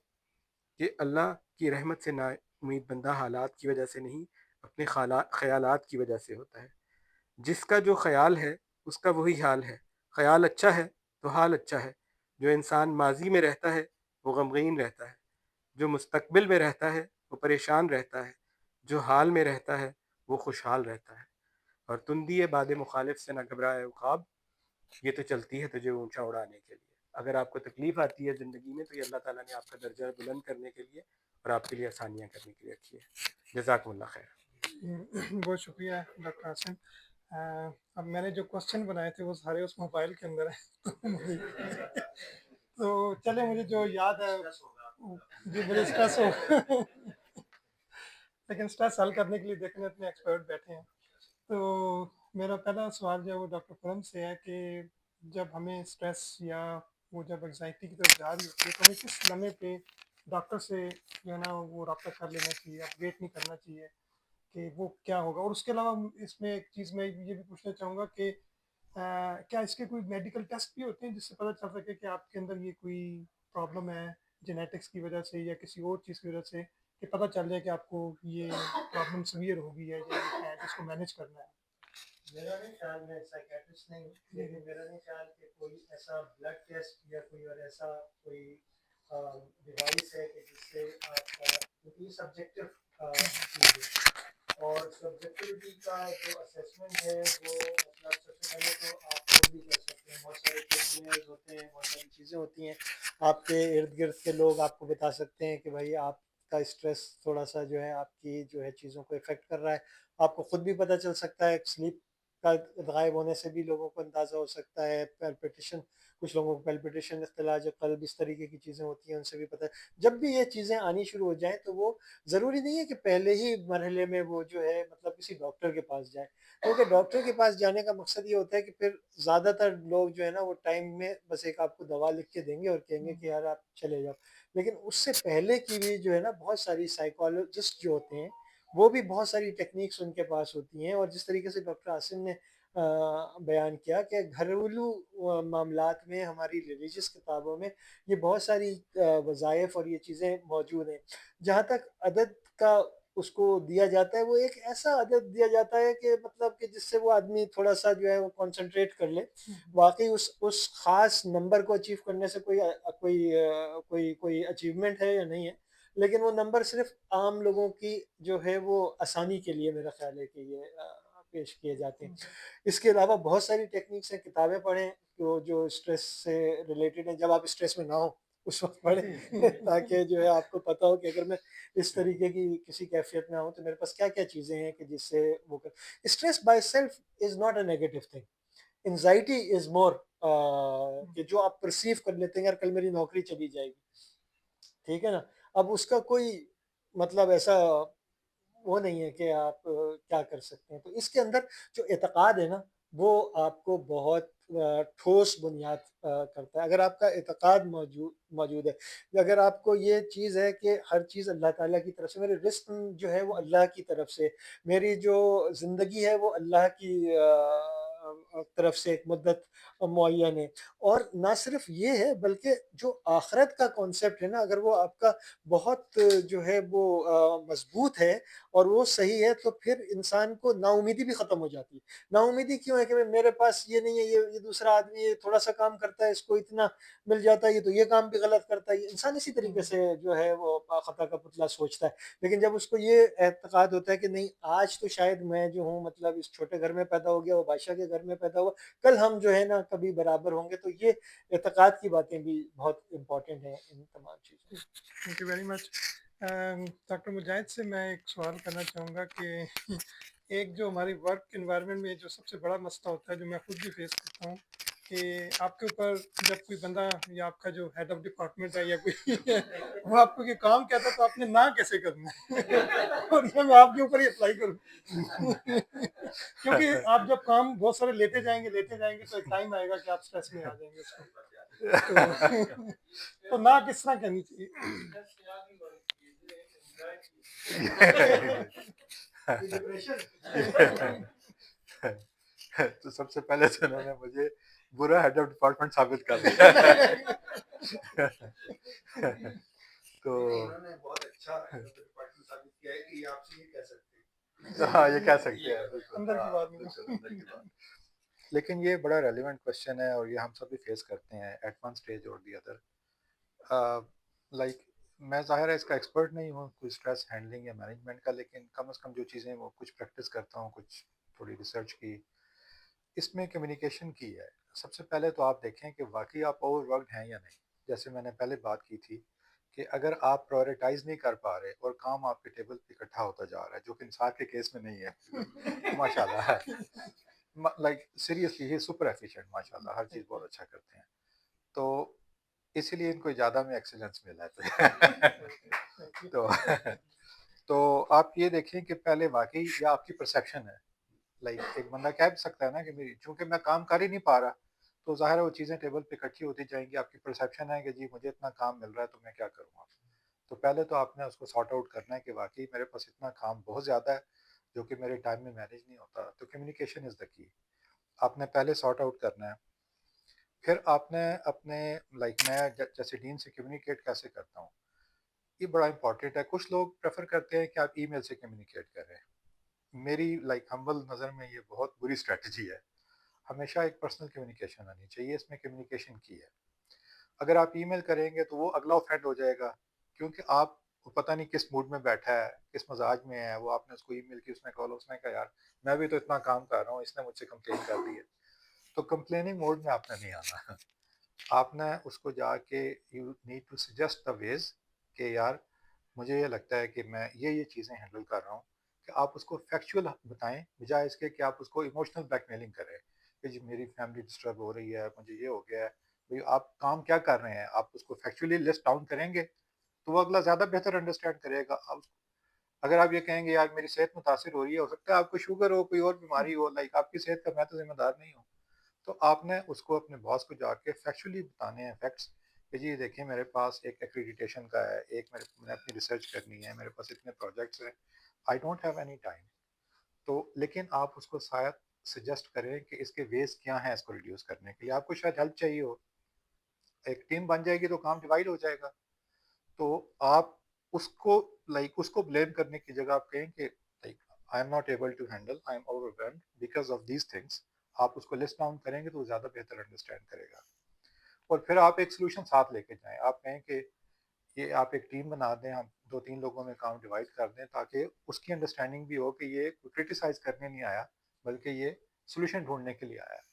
کہ اللہ کی رحمت سے نا امید بندہ حالات کی وجہ سے نہیں اپنے خیالات کی وجہ سے ہوتا ہے. جس کا جو خیال ہے اس کا وہی حال ہے, خیال اچھا ہے تو حال اچھا ہے. جو انسان ماضی میں رہتا ہے وہ غمگین رہتا ہے, جو مستقبل میں رہتا ہے وہ پریشان رہتا ہے, جو حال میں رہتا ہے وہ خوشحال رہتا ہے. اور تندی باد مخالف سے نہ گھبرائے عقاب, یہ تو چلتی ہے تجھے اونچا اڑانے کے لیے. اگر آپ کو تکلیف آتی ہے زندگی میں تو یہ اللہ تعالیٰ نے آپ کا درجہ بلند کرنے کے لیے اور آپ کے لیے آسانیاں کرنے کے لیے رکھی ہے. جزاکم اللہ خیر. بہت شکریہ ڈاکٹر حسن. اب میں نے جو کوشچن بنائے تھے وہ سارے اس موبائل کے اندر ہیں تو چلے مجھے جو یاد ہے جی مجھے اسٹریس ہو لیکن اسٹریس حل کرنے کے لیے دیکھنے اتنے ایکسپرٹ بیٹھے ہیں. تو میرا پہلا سوال جو ہے وہ ڈاکٹر کرم سے ہے کہ جب ہمیں اسٹریس یا وہ جب انگزائٹی کی طرف جا رہی ہوتی ہے تو ہمیں کس لمحے پہ ڈاکٹر سے جو ہے نا وہ رابطہ کر لینا چاہیے, اپ ویٹ نہیں کرنا چاہیے کہ وہ کیا ہوگا. اور اس کے علاوہ اس میں ایک چیز میں یہ بھی پوچھنا چاہوں گا کہ کیا اس کے کوئی میڈیکل ٹیسٹ بھی ہوتے ہیں جس سے پتہ چل سکے کہ آپ کے اندر یہ کوئی پرابلم ہے جینیٹکس کی وجہ سے یا کسی اور چیز کی وجہ سے, کہ پتہ چل جائے کہ آپ کو یہ پرابلم سویئر ہوگی ہے یا یہ ہے ہے جس کو مینیج کرنا ہے. میرا نہیں خیال، میں سائیکیٹرسٹ نہیں ہوں، لیکن میرا نہیں خیال کہ کوئی ایسا بلڈ ٹیسٹ یا کوئی اور ایسا کوئی ڈیوائس ہے کہ جس سے آپ کا، کیونکہ یہ سبجیکٹو چیز ہے، اور سبجیکٹیوٹی کا جو اسیسمنٹ ہے وہ مطلب سب سے پہلے تو آپ خود بھی کر سکتے ہیں. بہت سارے کوشچنیئرز ہوتے ہیں، بہت ساری چیزیں ہوتی ہیں، آپ کے ارد گرد کے لوگ آپ کو بتا سکتے ہیں کہ بھائی آپ کا اسٹریس تھوڑا سا جو ہے آپ کی جو ہے چیزوں کو افیکٹ کر رہا ہے. آپ کو خود بھی پتہ چل سکتا ہے، سلیپ کا غائب ہونے سے بھی لوگوں کو اندازہ ہو سکتا ہے. پیلپٹیشن، کچھ لوگوں کو پیلپٹیشن، اختلاج قلب، اس طریقے کی چیزیں ہوتی ہیں، ان سے بھی پتہ ہے. جب بھی یہ چیزیں آنی شروع ہو جائیں تو وہ ضروری نہیں ہے کہ پہلے ہی مرحلے میں وہ جو ہے مطلب کسی ڈاکٹر کے پاس جائیں، کیونکہ ڈاکٹر کے پاس جانے کا مقصد یہ ہوتا ہے کہ پھر زیادہ تر لوگ جو ہے نا وہ ٹائم میں بس ایک آپ کو دوا لکھ کے دیں گے اور کہیں گے کہ یار آپ چلے جاؤ. لیکن اس سے پہلے کی بھی جو ہے نا بہت ساری سائیکالوجسٹ جو ہوتے ہیں وہ بھی بہت ساری ٹیکنیکس ان کے پاس ہوتی ہیں. اور جس طریقے سے ڈاکٹر عاصم نے بیان کیا کہ گھریلو معاملات میں ہماری ریلیجیس کتابوں میں یہ بہت ساری وظائف اور یہ چیزیں موجود ہیں. جہاں تک عدد کا اس کو دیا جاتا ہے، وہ ایک ایسا عدد دیا جاتا ہے کہ مطلب کہ جس سے وہ آدمی تھوڑا سا جو ہے وہ کنسنٹریٹ کر لے. واقعی اس خاص نمبر کو اچیو کرنے سے کوئی اچیومنٹ ہے یا نہیں ہے، لیکن وہ نمبر صرف عام لوگوں کی جو ہے وہ آسانی کے لیے میرا خیال ہے کہ یہ پیش کیے جاتے ہیں. اس کے علاوہ بہت ساری ٹیکنیکس ہیں، کتابیں پڑھیں جو اسٹریس سے ریلیٹڈ ہیں. جب آپ اسٹریس میں نہ ہو اس وقت پڑھیں تاکہ جو ہے آپ کو پتہ ہو کہ اگر میں اس طریقے کی کسی کیفیت میں ہوں تو میرے پاس کیا کیا چیزیں ہیں کہ جس سے وہ stress by self is not a negative thing. Anxiety is more کہ جو آپ پرسیو کر لیتے ہیں یار کل میری نوکری چلی جائے گی، ٹھیک ہے نا. اب اس کا کوئی مطلب ایسا وہ نہیں ہے کہ آپ کیا کر سکتے ہیں. تو اس کے اندر جو اعتقاد ہے نا وہ آپ کو بہت ٹھوس بنیاد کرتا ہے. اگر آپ کا اعتقاد موجود ہے، اگر آپ کو یہ چیز ہے کہ ہر چیز اللہ تعالیٰ کی طرف سے، میرے رزق جو ہے وہ اللہ کی طرف سے، میری جو زندگی ہے وہ اللہ کی طرف سے ایک مدت معین ہے. اور نہ صرف یہ ہے بلکہ جو آخرت کا کانسیپٹ ہے نا، اگر وہ آپ کا بہت جو ہے وہ مضبوط ہے اور وہ صحیح ہے تو پھر انسان کو نا امیدی بھی ختم ہو جاتی ہے. نا امیدی کیوں ہے کہ میرے پاس یہ نہیں ہے، یہ دوسرا آدمی یہ تھوڑا سا کام کرتا ہے، اس کو اتنا مل جاتا ہے، یہ تو یہ کام بھی غلط کرتا ہے. انسان اسی طریقے سے جو ہے وہ خطا کا پتلا سوچتا ہے. لیکن جب اس کو یہ اعتقاد ہوتا ہے کہ نہیں، آج تو شاید میں جو ہوں مطلب اس چھوٹے گھر میں پیدا ہو گیا، وہ بادشاہ کے گھر میں پیدا ہوا، کل ہم جو ہے نا کبھی برابر ہوں گے. تو یہ اعتقاد کی باتیں بھی بہت امپورٹنٹ ہیں ان تمام چیزوں. Thank you very much. Doctor Mujahid سے میں ایک سوال کرنا چاہوں گا کہ ایک جو ہماری ورک انوائرمنٹ میں جو سب سے بڑا مسئلہ ہوتا ہے جو میں خود بھی فیس کرتا ہوں کہ آپ کے اوپر جب کوئی بندہ یا آپ کا جو ہیڈ آف ڈپارٹمنٹ ہے یا کوئی وہ آپ کو یہ کام کہتا ہے تو آپ نے نہ کیسے کرنا ہے اور یہ میں آپ کے اوپر ہی اپلائی کروں کیونکہ آپ جب کام بہت سارے لیتے جائیں گے تو ایک ٹائم آئے گا کہ آپ اسٹریس میں آ جائیں گے اس کو تو نہ کس طرح کرنی چاہیے. تو سب سے پہلے تو انہوں نے مجھے برا ہیڈ آف ڈپارٹمنٹ ثابت کر دیا. تو بہت اچھا ثابت کیا ہے کہ یہ آپ سے یہ کہہ سکتے ہیں. ہاں یہ کہہ سکتے ہیں اندر کی بات. لیکن یہ بڑا ریلیونٹ کوشچن ہے اور یہ ہم سب بھی فیس کرتے ہیں ایٹ ون اسٹیج اور دی ادر. لائک میں ظاہر ہے اس کا ایکسپرٹ نہیں ہوں کوئی اسٹریس ہینڈلنگ یا مینجمنٹ کا، لیکن کم از کم جو چیزیں وہ کچھ پریکٹس کرتا ہوں، کچھ تھوڑی ریسرچ کی، اس میں کمیونیکیشن کی ہے. سب سے پہلے تو آپ دیکھیں کہ واقعی آپ اوور ورکڈ ہیں یا نہیں. جیسے میں نے پہلے بات کی تھی کہ اگر آپ پرائورٹائز نہیں کر پا رہے اور کام آپ کے ٹیبل پہ اکٹھا ہوتا جا رہا ہے، جو کہ انصاف کے کیس میں نہیں ہے ماشاء اللہ، لائک سیریسلی ہی سپر ایفیشینٹ ماشاء اللہ، ہر چیز بہت اچھا کرتے ہیں، تو اسی لیے ان کو زیادہ میں ایکسیلنس ملا ہے. تو آپ یہ دیکھیں کہ پہلے واقعی یا آپ کی پرسیپشن ہے. لائک ایک بندہ کہہ بھی سکتا ہے نا کہ میری چونکہ میں کام کر ہی نہیں پا رہا، تو ظاہر ہے وہ چیزیں ٹیبل پہ اکٹھی ہوتی جائیں گی. آپ کی پرسیپشن ہے کہ جی مجھے اتنا کام مل رہا ہے تو میں کیا کروں گا. تو پہلے تو آپ نے اس کو سارٹ آؤٹ کرنا ہے کہ واقعی میرے پاس اتنا کام بہت زیادہ ہے جو کہ میرے ٹائم میں مینیج نہیں ہوتا. تو کمیونیکیشن از دا کی، آپ نے پہلے سارٹ آؤٹ کرنا ہے. پھر آپ نے اپنے لائک میں جیسے ڈین سے کمیونیکیٹ کیسے کرتا ہوں، یہ بڑا امپورٹنٹ ہے. کچھ لوگ پریفر کرتے ہیں کہ آپ ای میل سے کمیونیکیٹ کریں. میری لائک ہمبل نظر میں یہ بہت بری اسٹریٹجی ہے. ہمیشہ ایک پرسنل کمیونیکیشن آنی چاہیے. اس میں کمیونیکیشن کی ہے. اگر آپ ای میل کریں گے تو وہ اگلا آفینڈ ہو جائے گا، کیونکہ آپ کو پتہ نہیں کس موڈ میں بیٹھا ہے، کس مزاج میں ہے. وہ آپ نے اس کو ای میل کی، اس نے کال، اس نے کہا یار میں بھی تو اتنا کام کر رہا ہوں، اس نے مجھ سے کمپلین کر دی ہے. تو کمپلیننگ موڈ میں آپ نے نہیں آنا. آپ نے اس کو جا کے you need to suggest the ways کہ یار مجھے یہ لگتا ہے کہ میں یہ چیزیں ہینڈل کر رہا ہوں، کہ آپ اس کو فیکچوئل بتائیں بجائے اس کے کہ آپ اس کو ایموشنل بلیک میلنگ کریں کہ جی میری فیملی ڈسٹرب ہو رہی ہے، مجھے یہ ہو گیا ہے. بھئی آپ کام کیا کر رہے ہیں؟ آپ اس کو فیکچولی لسٹ ڈاؤن کریں گے تو وہ اگلا زیادہ بہتر انڈرسٹینڈ کرے گا. اگر آپ یہ کہیں گے یار میری صحت متاثر ہو رہی ہے، ہو سکتا ہے آپ کو شوگر ہو، کوئی اور بیماری ہو، لائک آپ کی صحت کا میں تو ذمہ دار نہیں ہوں. تو آپ نے اس کو اپنے باس کو جا کے فیکچولی بتانے ہیں فیکٹس کہ جی دیکھیں میرے پاس ایک ایکریڈیٹیشن کا ہے، ایک میں نے اپنی ریسرچ کرنی ہے، میرے پاس اتنے پروجیکٹس ہیں، I don't have any time. تو لیکن آپ اس کو شاید سجیسٹ کریں کہ اس کے ویز کیا ہیں اس کو ریڈیوس کرنے کے لیے. آپ کو شاید ہیلپ چاہیے ہو، ایک ٹیم بن جائے گی تو کام ڈیوائڈ ہو جائے گا. تو آپ اس کو اس کو بلیم کرنے کی جگہ آپ کہیں کہ like I am not able to handle, I am overwhelmed because of these things. آپ اس کو لسٹ ڈاؤن کریں گے تو وہ زیادہ بہتر انڈرسٹینڈ کرے گا. اور پھر آپ ایک سلوشن ساتھ لے کے جائیں. آپ کہیں کہ یہ آپ ایک ٹیم بنا دیں، ہم 2-3 لوگوں میں کام ڈیوائڈ کر دیں تاکہ اس کی انڈرسٹینڈنگ بھی ہو کہ یہ کرٹیسائز کرنے نہیں آیا بلکہ یہ سلوشن ڈھونڈنے کے لیے آیا ہے.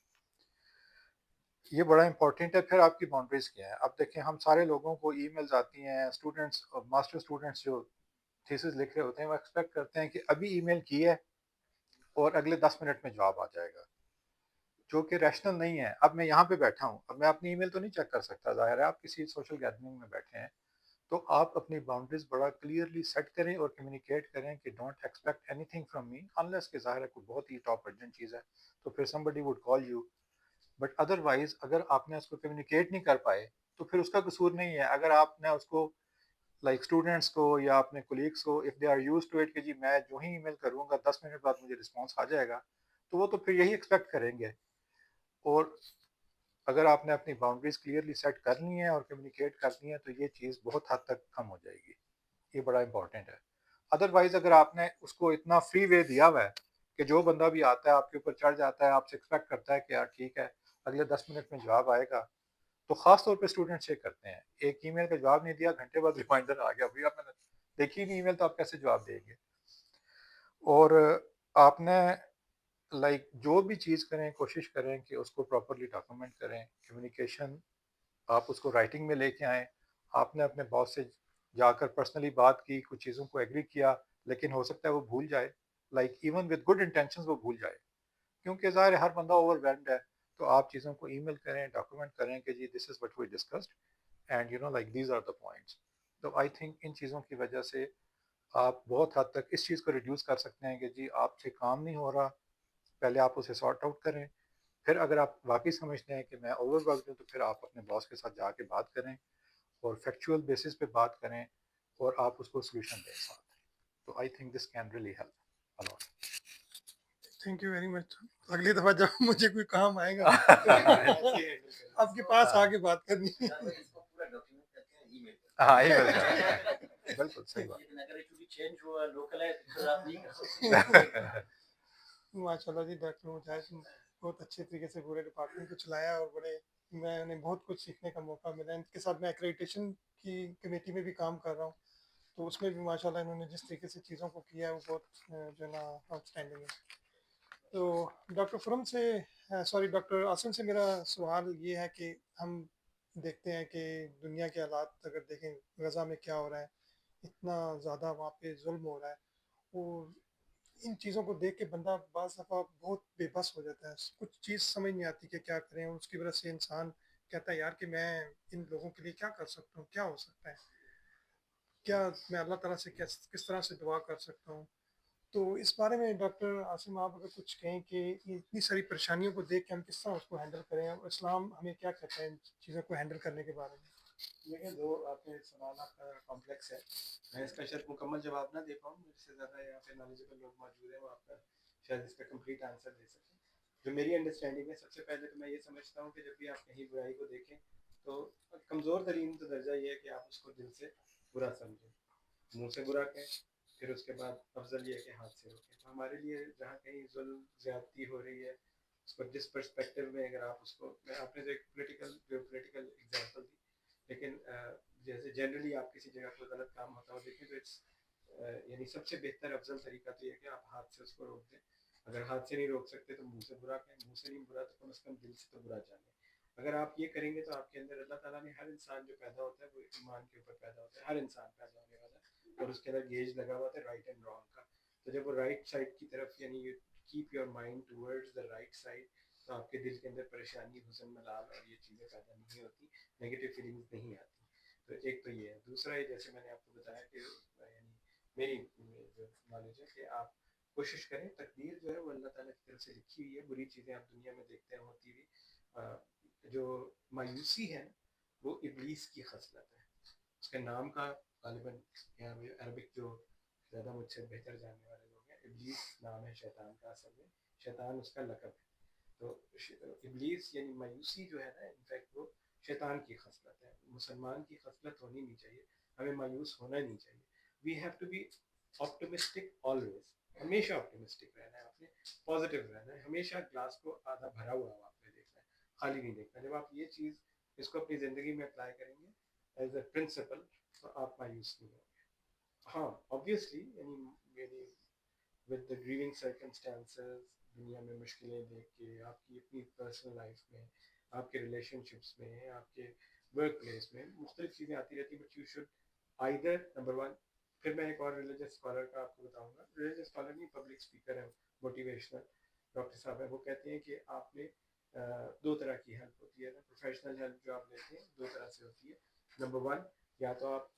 یہ بڑا امپورٹنٹ ہے. پھر آپ کی باؤنڈریز کیا ہیں؟ اب دیکھیں ہم سارے لوگوں کو ای میلز آتی ہیں، اسٹوڈنٹس ماسٹر اسٹوڈنٹس جو تھیسز لکھ رہے ہوتے ہیں وہ ایکسپیکٹ کرتے ہیں کہ ابھی ای میل کی ہے اور اگلے 10 منٹ میں جواب آ جائے گا، جو کہ ریشنل نہیں ہے. اب میں یہاں پہ بیٹھا ہوں، اب میں اپنی ای میل تو نہیں چیک کر سکتا، ظاہر ہے آپ کسی سوشل گیدرنگ میں بیٹھے ہیں. تو آپ اپنی باؤنڈریز بڑا کلیئرلی سیٹ کریں اور کمیونیکیٹ کریں کہ don't expect any thing from me unless کہ ظاہر ہے کوئی بہت ہی ٹاپ ارجنٹ چیز ہے تو پھر somebody would call you. But otherwise اگر آپ نے اس کو کمیونیکیٹ نہیں کر پائے تو پھر اس کا قصور نہیں ہے. اگر آپ نے اس کو لائک اسٹوڈنٹس کو یا اپنے کولیگس کو if they are used to it کہ جی میں جو ہی ای میل کروں گا 10 منٹ بعد مجھے رسپانس آ جائے گا، تو وہ تو پھر یہی ایکسپیکٹ کریں گے. اور اگر آپ نے اپنی باؤنڈریز کلیئرلی سیٹ کرنی ہے اور کمیونیکیٹ کرنی ہے تو یہ چیز بہت حد تک کم ہو جائے گی. یہ بڑا امپورٹنٹ ہے. ادروائز اگر آپ نے اس کو اتنا فری وے دیا ہوا ہے کہ جو بندہ بھی آتا ہے آپ کے اوپر چڑھ جاتا ہے، آپ سے ایکسپیکٹ کرتا ہے کہ یار ٹھیک ہے اگلے 10 منٹ میں جواب آئے گا. تو خاص طور پہ اسٹوڈنٹس یہ کرتے ہیں، ایک ای میل کا جواب نہیں دیا، گھنٹے بعد ریمائنڈر آ گیا، بھائی آپ نے دیکھی نہیں ای میل تو آپ کیسے جواب دیں گے. اور آپ نے لائک جو بھی چیز کریں کوشش کریں کہ اس کو پراپرلی ڈاکومنٹ کریں. کمیونیکیشن آپ اس کو رائٹنگ میں لے کے آئیں. آپ نے اپنے باس سے جا کر پرسنلی بات کی، کچھ چیزوں کو ایگری کیا، لیکن ہو سکتا ہے وہ بھول جائے، like even with good intentions وہ بھول جائے، کیونکہ ظاہر ہے ہر بندہ اوور ویلڈ ہے. تو آپ چیزوں کو ای میل کریں، ڈاکومنٹ کریں کہ جی this is what we discussed and you know like these are the points. تو آئی تھنک ان چیزوں کی وجہ سے آپ بہت حد تک اس چیز کو ریڈیوس کر سکتے ہیں کہ جی آپ سے کام نہیں ہو رہا، پہلے آپ اسے سارٹ آؤٹ کریں. پھر اگر آپ واقعی سمجھتے ہیں کہ میں اوور ورکڈ ہوں تو پھر آپ اپنے باس کے ساتھ جا کے بات کریں اور فیکچوئل بیسس پہ بات کریں اور آپ اس کو سولوشن دیں ساتھ. تو I think this can really help a lot. Thank you very مچ. اگلی دفعہ جب مجھے کوئی کام آئے گا آپ کے پاس آ کے بات کرنی ہے. ہاں ای میل بالکل صحیح بات. ماشاء اللہ جی، ڈاکٹر مجاہد بہت اچھے طریقے سے پورے ڈپارٹمنٹ کو چلایا اور بڑے میں نے بہت کچھ سیکھنے کا موقع ملا. ان کے ساتھ میں ایکریڈیٹیشن کی کمیٹی میں بھی کام کر رہا ہوں، تو اس میں بھی ماشاء اللہ انہوں نے جس طریقے سے چیزوں کو کیا ہے وہ بہت جو ہے نا آؤٹ اسٹینڈنگ ہے. تو ڈاکٹر فرم سے سوری ڈاکٹر عاصم سے میرا سوال یہ ہے کہ ہم دیکھتے ہیں کہ دنیا کے حالات اگر دیکھیں، غزہ میں کیا ہو رہا ہے، اتنا زیادہ وہاں پہ ظلم ہو رہا ہے، اور ان چیزوں کو دیکھ کے بندہ بعض دفعہ بہت بے بس ہو جاتا ہے، کچھ چیز سمجھ نہیں آتی کہ کیا کریں، اور اس کی وجہ سے انسان کہتا ہے یار کہ میں ان لوگوں کے لیے کیا کر سکتا ہوں، کیا ہو سکتا ہے، کیا میں اللہ تعالیٰ سے کس طرح سے دعا کر سکتا ہوں. تو اس بارے میں ڈاکٹر عاصم آپ اگر کچھ کہیں کہ اتنی ساری پریشانیوں کو دیکھ کے ہم کس طرح اس کو ہینڈل کریں، اور اسلام ہمیں کیا کہتا ہے ان چیزوں کو ہینڈل کرنے کے بارے میں. دیکھیں، دو آپ کے سوال آپ کا کمپلیکس ہے، میں اس کا شاید مکمل جواب نہ دے پاؤں. مجھ سے زیادہ یہاں پہ نالجیبل لوگ موجود ہیں، وہ آپ کا شاید اس کا کمپلیٹ آنسر دے سکیں. جو میری انڈرسٹینڈنگ ہے، سب سے پہلے تو میں یہ سمجھتا ہوں کہ جب بھی آپ کہیں برائی کو دیکھیں تو کمزور ترین تو درجہ یہ ہے کہ آپ اس کو دل سے برا سمجھیں، منہ سے برا کہیں پھر اس کے بعد افضل یہ ہے کہ ہاتھ سے روکیں. تو ہمارے لیے جہاں کہیں ظلم زیادتی ہو رہی ہے اس کو جس پرسپیکٹو میں اگر آپ اس کو آپ نے جو ایک پولیٹیکل ایگزامپل دی لیکن جیسے جنرلی آپ کسی جگہ کوئی غلط کام ہوتا ہو دیکھیں تو یعنی سب سے بہتر افضل طریقہ تو یہ ہے کہ آپ ہاتھ سے اس کو روک دیں. اگر ہاتھ سے نہیں روک سکتے تو منہ سے برا کہیں, منہ سے نہیں برا تو کم از کم دل سے تو برا جانیں. اگر آپ یہ کریں گے تو آپ کے اندر اللہ تعالیٰ نے ہر انسان جو پیدا ہوتا ہے وہ ایمان کے اوپر پیدا ہوتا ہے. ہر انسان پیدا ہونے والا ہے اور اس کے اندر گیج لگا ہوا تھا رائٹ اینڈ رانگ کا. تو جب وہ رائٹ سائڈ کی طرف یعنی keep your mind towards the right side تو آپ کے دل کے اندر پریشانی حزن ملال اور یہ چیزیں پیدا نہیں ہوتی, نیگیٹو فیلنگز نہیں آتی. تو ایک تو یہ ہے. دوسرا یہ جیسے میں نے آپ کو بتایا کہ یعنی میری جو نالج ہے کہ آپ کوشش کریں, تقدیر جو ہے وہ اللہ تعالیٰ کی طرف سے لکھی ہوئی ہے. بری چیزیں آپ دنیا میں دیکھتے ہیں ہوتی ہوئی, جو مایوسی ہے وہ ابلیس کی خصلت ہے. اس کے نام کا غالباً یہاں عربک جو زیادہ مجھ سے بہتر جاننے والے لوگ ہیں, ابلیس نام ہے شیطان کا, اصل میں شیطان اس کا لقب ہے. تو ابلیس یعنی مایوسی جو ہے نا انفیکٹ وہ شیطان کی خصلت ہے. مسلمان کی خصلت ہونی نہیں چاہیے, ہمیں مایوس ہونا نہیں چاہیے. We have to be optimistic always, ہمیشہ آپٹمسٹک رہنا ہے, آپ نے پازیٹیو رہنا ہے, ہمیشہ گلاس کو آدھا بھرا ہوا ہوا آپ نے دیکھنا ہے, خالی نہیں دیکھنا. جب آپ یہ چیز اس کو اپنی زندگی میں اپلائی کریں گے ایز اے پرنسپل تو آپ مایوس نہیں ہوں گے. ہاں obviously یعنی with the grieving circumstances دنیا میں مشکلیں دیکھ کے آپ کی اپنی پرسنل لائف میں, آپ کے ریلیشن شپس میں, آپ کے ورک پلیس میں مختلف چیزیں آتی رہتی, but you should either number one. پھر میں ایک اور ریلیجس اسکالر کا آپ کو بتاؤں گا, ریلیجس اسکالر نہیں پبلک اسپیکر ہے, موٹیویشنل ڈاکٹر صاحب ہے, وہ کہتے ہیں کہ آپ نے دو طرح کی ہیلپ ہوتی ہے نا, پروفیشنل ہیلپ جو آپ لیتے ہیں دو طرح سے ہوتی ہے. نمبر ون, یا تو آپ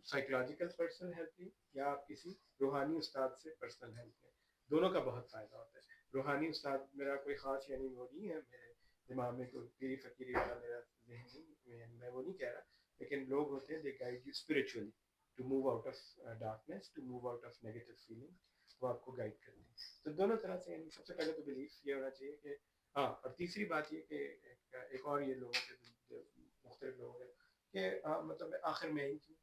سائیکولوجیکل پرسنل ہیلپ لیں یا آپ کسی روحانی استاد سے پرسنل ہیلپ لیں. دونوں کا بہت فائدہ ہوتا ہے. روحانی استاد میرا کوئی خاص یعنی وہ نہیں ہے, میرے دماغ میں کوئی پیری فقیری والا میرا ذہن نہیں, میں وہ نہیں کہہ رہا, لیکن لوگ ہوتے ہیں they guide you spiritually to move out of darkness, to move out of negative feeling, وہ آپ کو گائیڈ کرتے ہیں. تو دونوں طرح سے یعنی سب سے پہلے تو بلیف یہ ہونا چاہیے کہ ہاں, اور تیسری بات یہ کہ ایک اور یہ لوگوں کے مختلف لوگوں کے کہ مطلب آخر میں ہی کیوں,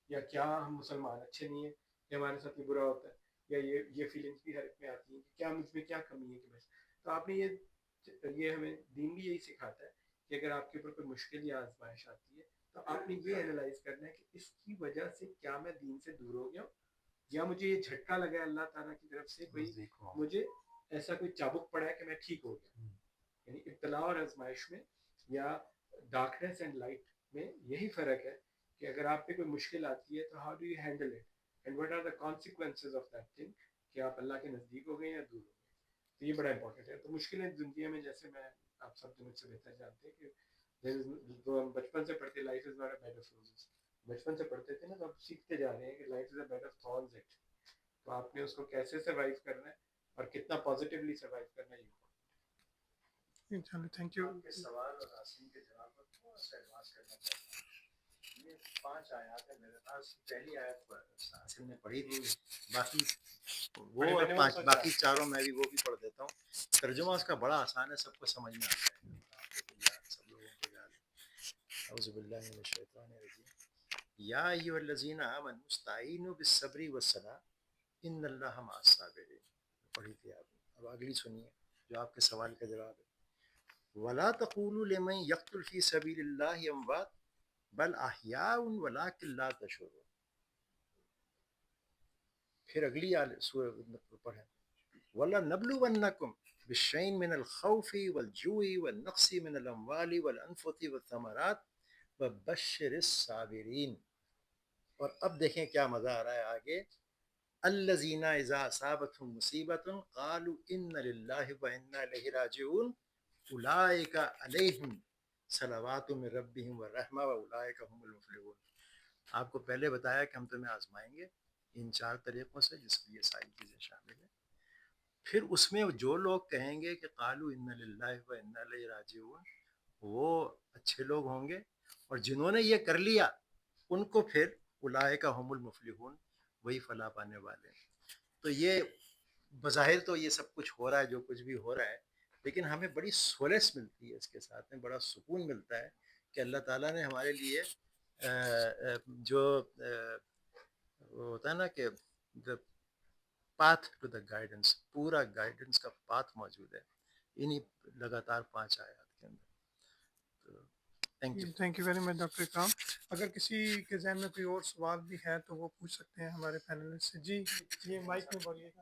یا کیا ہم مسلمان اچھے نہیں ہیں کہ ہمارے ساتھ یہ برا ہوتا ہے, یا یہ فیلنگس بھی ہر ایک میں آتی ہیں کہ کیا مجھ میں کیا کمی ہے کہ بس. تو آپ نے یہ ہمیں دین بھی یہی سکھاتا ہے کہ اگر آپ کے اوپر کوئی مشکل یا آزمائش آتی ہے تو آپ نے یہ انالائز کرنا ہے کہ اس کی وجہ سے کیا میں دین سے دور ہو گیا ہوں, یا مجھے یہ جھٹکا لگا ہے اللہ تعالیٰ کی طرف سے, کوئی مجھے ایسا کوئی چابک پڑا ہے کہ میں ٹھیک ہو گیا. یعنی ابتلا اور آزمائش میں یا ڈارکنیس اینڈ لائٹ میں یہی فرق ہے کہ اگر آپ پہ کوئی مشکل آتی ہے تو how do you handle it and what are the consequences of that thing, کہ آپ اللہ کے نزدیک ہو گئے یا دور ہو گئے. تو یہ بڑا امپورٹنٹ ہے. تو مشکلیں زندگی میں جیسے میں آپ سب مجھ سے بہتر جانتے ہیں کہ جو ہم بچپن سے پڑھتے life is not a bed of roses, بچپن سے پڑھتے تھے نا تو اب سیکھتے جا رہے ہیں کہ life is a bed of thorns at. تو آپ نے اس کو کیسے سروائیو کرنا ہے اور کتنا پازیٹیولی سروائیو کرنا ہے, یہ انشاءاللہ. Thank you. آپ کے سوال اور آسین کے جواب پر تھوڑا سا ایڈوانس کرنا چاہتا ہوں. یہ 5 آیات ہے میرے پاس, پہلی آیت حاصل نے پڑھی تھی, باقی وہ اور 5 باقی چاروں میں بھی وہ بھی پڑھ دیتا ہوں. ترجمہ اس کا بڑا آسان ہے, سب کو سمجھ میں آتا ہے, سب لوگوں کو یاد ہے. اعوذ باللہ من الشیطان الرجیم. یا ایھا الذین آمنوا استعینوا بالصبر والصلاۃ ان اللہ مع الصابرین. پڑھی تھی آپ نے, اب اگلی سنیے جو آپ کے سوال کا جواب ہے. ولا تقولوا لمن يقتل في سبيل الله اموات بل احیاء ولکن لا تشعرون. پھر اگلی سورہ پڑھیں. وَلَنَبْلُوَنَّكُمْ بِالشَّيْءٍ مِّنَ الْخَوْفِ وَالْجُوعِ وَالنَّقْصِ مِنَ الْأَمْوَالِ وَالْأَنفُسِ وَالثَّمَرَاتِ وَبَشِّرِ الصَّابِرِينَ. اور اب دیکھیں کیا مزہ آ رہا ہے آگے. الَّذِينَ إِذَا أَصَابَتْهُم مُّصِيبَةٌ قَالُوا إِنَّ لِلَّهِ وَإِنَّا إِلَيْهِ رَاجِعُونَ أُولَٰئِكَ عَلَيْهِمْ صَلَوَاتٌ مِّن رَّبِّهِمْ وَرَحْمَةٌ وَأُولَٰئِكَ هُمُ الْمُفْلِحُونَ. آپ کو پہلے بتایا کہ ہم تمہیں آزمائیں گے ان 4 طریقوں سے جس میں یہ ساری چیزیں شامل ہیں. پھر اس میں جو لوگ کہیں گے کہ قالوا ان للہ و انا الیہ راجعون, وہ اچھے لوگ ہوں گے, اور جنہوں نے یہ کر لیا ان کو پھر اولئک هم المفلحون, وہی فلاح پانے والے ہیں. تو یہ بظاہر تو یہ سب کچھ ہو رہا ہے, جو کچھ بھی ہو رہا ہے, لیکن ہمیں بڑی سولس ملتی ہے اس کے ساتھ میں, بڑا سکون ملتا ہے کہ اللہ تعالیٰ نے ہمارے لیے جو ہوتا ہے نا کہ the path to the guidance, پورا گائیڈنس کا پاتھ موجود ہے انہی لگاتار 5 آیات کے اندر. تو thank you. Thank you very much doctor Ikram. اگر کسی کے ذہن میں کوئی اور سوال بھی ہے تو وہ پوچھ سکتے ہیں ہمارے پینلسٹ سے. جی یہ مائک میں بولیے گا.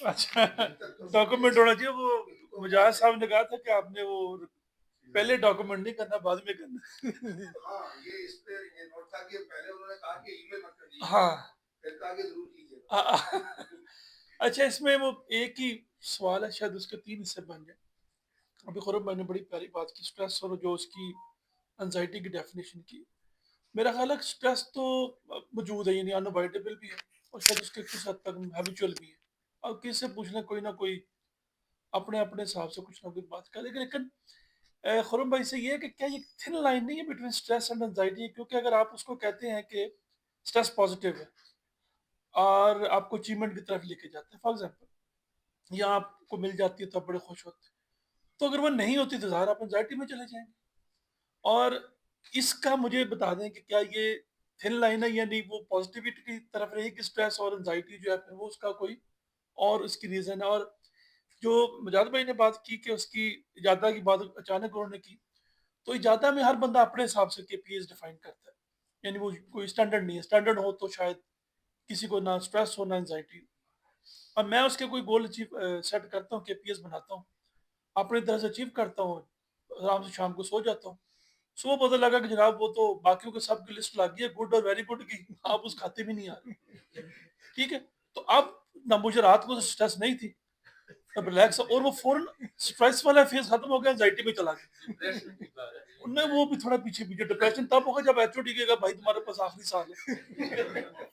اچھا ڈاکومنٹ ہونا چاہیے. وہ مجاہد صاحب نے کہا تھا کہ آپ نے وہ پہلے ڈاکومنٹ نہیں کرنا، بعد میں کرنا. ہاں اچھا اس میں وہ ایک ہی سوال ہے، شاید اس کے 3 حصے بن جائیں. ابھی خورم بھائی نے بڑی پیاری بات کی اسٹریس اور جو اس کی انزائٹی کی ڈیفینیشن کی. میرا خیال ہے اسٹریس تو موجود ہے، یعنی انوائڈیبل بھی ہے، اور شاید اس کے کچھ حد تک ہیبیچول بھی ہے. اور کس سے پوچھنا کوئی نہ کوئی اپنے اپنے حساب سے کچھ نہ کچھ بات کرے. لیکن خرم بھائی سے یہ ہے کہ کیا یہ تھن لائن نہیں ہے بٹوین اسٹریس اینڈ انزائٹی؟ کیونکہ اگر آپ اس کو کہتے ہیں کہ اسٹریس پازیٹیو ہے اور آپ کو اچیومنٹ کی طرف لے کے جاتے ہیں، فار ایگزامپل، یا آپ کو مل جاتی ہے تو آپ بڑے خوش ہوتے ہیں، تو اگر وہ نہیں ہوتی تو ظاہر آپ انزائٹی میں چلے جائیں گے. اور اس کا مجھے بتا دیں کہ کیا یہ تھن لائن ہے، یعنی وہ پازیٹیوٹی کی طرف رہی کہ اسٹریس اور انزائٹی جو ہے وہ اس کا کوئی اور اس کی ریزن ہے. اور جو مجاہد بھائی نے بات کی کہ اس کی اجادہ کی بات اچانک انہوں نے کی، تو اجادہ میں ہر بندہ اپنے حساب سے کے پی ایز ڈیفائن کرتا ہے، یعنی وہ کوئی اسٹینڈرڈ نہیں ہے. اسٹینڈرڈ ہو تو شاید کسی کو نہ اسٹریس ہو نہ انزائٹی. اور میں اس کے کوئی گول اچیو سیٹ کرتا ہوں، کے پی ایز بناتا ہوں، اپنی طرح سے اچیو کرتا ہوں، آرام سے شام کو سو جاتا ہوں. صبح پتہ لگا کہ جناب وہ تو باقیوں کے سب کی لسٹ لگ گئی ہے گڈ اور ویری گڈ کی، آپ اس کھاتے بھی نہیں آ رہے. ٹھیک ہے، تو اب نہ مجھے رات کو اسٹریس نہیں تھی، اب ریلیکس، اور وہ فوراً اسٹریس والا فیز ختم ہو گیا، انزائٹی میں چلا گیا. انہیں وہ بھی تھوڑا پیچھے ڈپریشن تب ہوگا جب ایچ او ڈی کہے گا بھائی تمہارے پاس آخری سال ہے.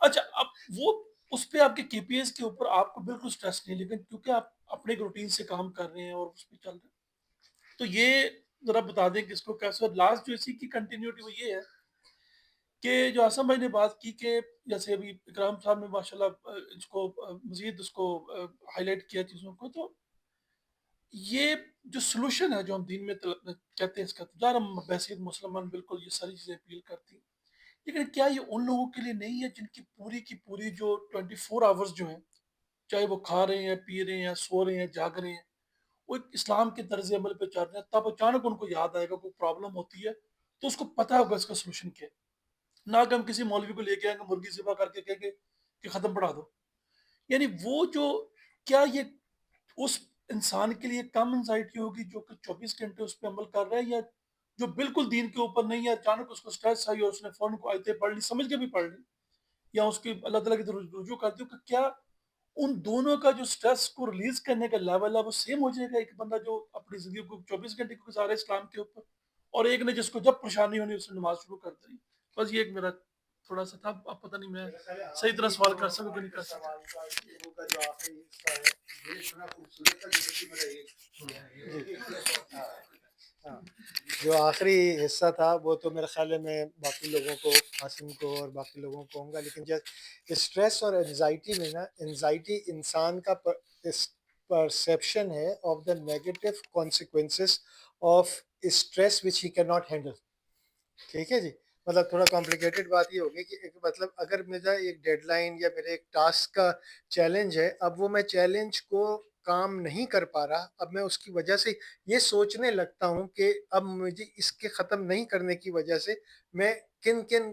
اچھا اب وہ اس پہ آپ کے کے پی ایس کے اوپر آپ کو بالکل اسٹریس نہیں، لیکن کیونکہ آپ اپنے روٹین سے کام کر رہے ہیں اور اس پہ چل رہے ہیں، تو یہ ذرا بتا دیں کہ اس کو کیسے. اور لاسٹ جو اسی کی کنٹینیوٹی وہ یہ ہے کہ جو آسم بھائی نے بات کی کہ جیسے ابھی اکرام صاحب نے ماشاءاللہ اس کو مزید اس کو ہائی لائٹ کیا چیزوں کو، تو یہ جو سلوشن ہے جو ہم دین میں کہتے ہیں اس کا، یار ہم بحثیت مسلمان بالکل یہ ساری چیزیں اپیل کرتی ہیں، لیکن کیا یہ ان لوگوں کے لیے نہیں ہے جن کی پوری جو 24 آورز جو ہیں، چاہے وہ کھا رہے ہیں، پی رہے ہیں، سو رہے ہیں، جاگ رہے ہیں، وہ ایک اسلام کے طرز عمل پہ چل رہے ہیں، تب اچانک ان کو یاد آئے گا کوئی پرابلم ہوتی ہے تو اس کو پتہ ہوگا اس کا سلوشن کیا ہے. نہ کہ ہم کسی مولوی کو لے کے آئیں گے مرغی ذبح کر کے کہیں گے کہ ختم پڑھا دو. یعنی وہ جو کیا یہ اس انسان کے لیے کم انزائٹی ہوگی جو کہ 24 گھنٹے اس پہ عمل کر رہا ہے، یا جو بالکل دین کے اوپر نہیں ہے، اچانک اس کو اسٹریس آئی اور اس نے فوراً کو آیتیں پڑھ لی، سمجھ کے بھی پڑھ لی، یا اس کی اللہ تعالیٰ کی طرف رجوع کرتی ہو، کہ کیا ان دونوں کا جو اسٹریس کو ریلیز کرنے کا لیول ہے وہ سیم ہو جائے گا؟ ایک بندہ جو اپنی زندگی کو 24 گھنٹے کو گزارا ہے اسلام کے اوپر، اور ایک نے جس کو جب پریشانی ہونی اس نے نماز شروع کر دی. بس یہ ایک میرا تھوڑا سا تھا. اب پتہ نہیں میں صحیح طرح سوال کر سکوں کہ نہیں کر سکتا. جو آخری حصہ تھا وہ تو میرے خیال ہے میں باقی لوگوں کو، قاسم کو اور باقی لوگوں کو کہوں گا، لیکن جب اسٹریس اور انزائٹی میں نا، انزائٹی انسان کا پرسیپشن ہے of the negative consequences of stress which he can not handle. ٹھیک ہے جی، مطلب تھوڑا کمپلیکیٹڈ بات یہ ہوگی کہ مطلب اگر میرا ایک ڈیڈ لائن یا میرے ایک ٹاسک کا چیلنج ہے، اب وہ میں چیلنج کو کام نہیں کر پا رہا، اب میں اس کی وجہ سے یہ سوچنے لگتا ہوں کہ اب مجھے اس کے ختم نہیں کرنے کی وجہ سے میں کن کن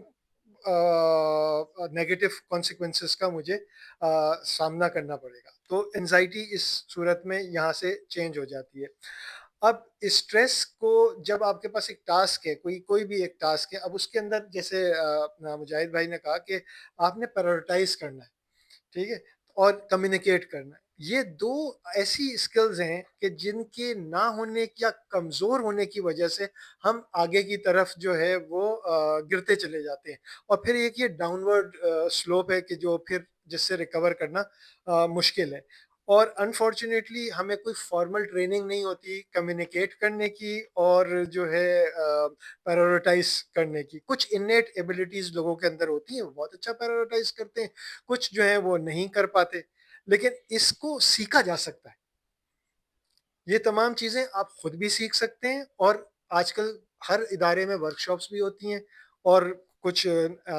نیگیٹو کانسیکوینسز کا مجھے سامنا کرنا پڑے گا. تو انزائٹی اس صورت میں یہاں سے چینج ہو جاتی ہے. اب اسٹریس کو جب آپ کے پاس ایک ٹاسک ہے، کوئی بھی ایک ٹاسک ہے، اب اس کے اندر جیسے مجاہد بھائی نے کہا کہ آپ نے پرائورٹائز کرنا ہے، ٹھیک ہے، اور کمیونیکیٹ کرنا ہے. یہ دو ایسی اسکلز ہیں کہ جن کے نہ ہونے یا کمزور ہونے کی وجہ سے ہم آگے کی طرف جو ہے وہ گرتے چلے جاتے ہیں، اور پھر ایک یہ ڈاؤن ورڈ سلوپ ہے کہ جو پھر جس سے ریکور کرنا مشکل ہے. اور انفارچونیٹلی ہمیں کوئی فارمل ٹریننگ نہیں ہوتی کمیونیکیٹ کرنے کی اور جو ہے پرائورٹائز کرنے کی. کچھ انیٹ ایبلٹیز لوگوں کے اندر ہوتی ہیں، وہ بہت اچھا پرائورٹائز کرتے ہیں، کچھ جو ہیں وہ نہیں کر پاتے، لیکن اس کو سیکھا جا سکتا ہے. یہ تمام چیزیں آپ خود بھی سیکھ سکتے ہیں، اور آج کل ہر ادارے میں ورکشاپس بھی ہوتی ہیں اور کچھ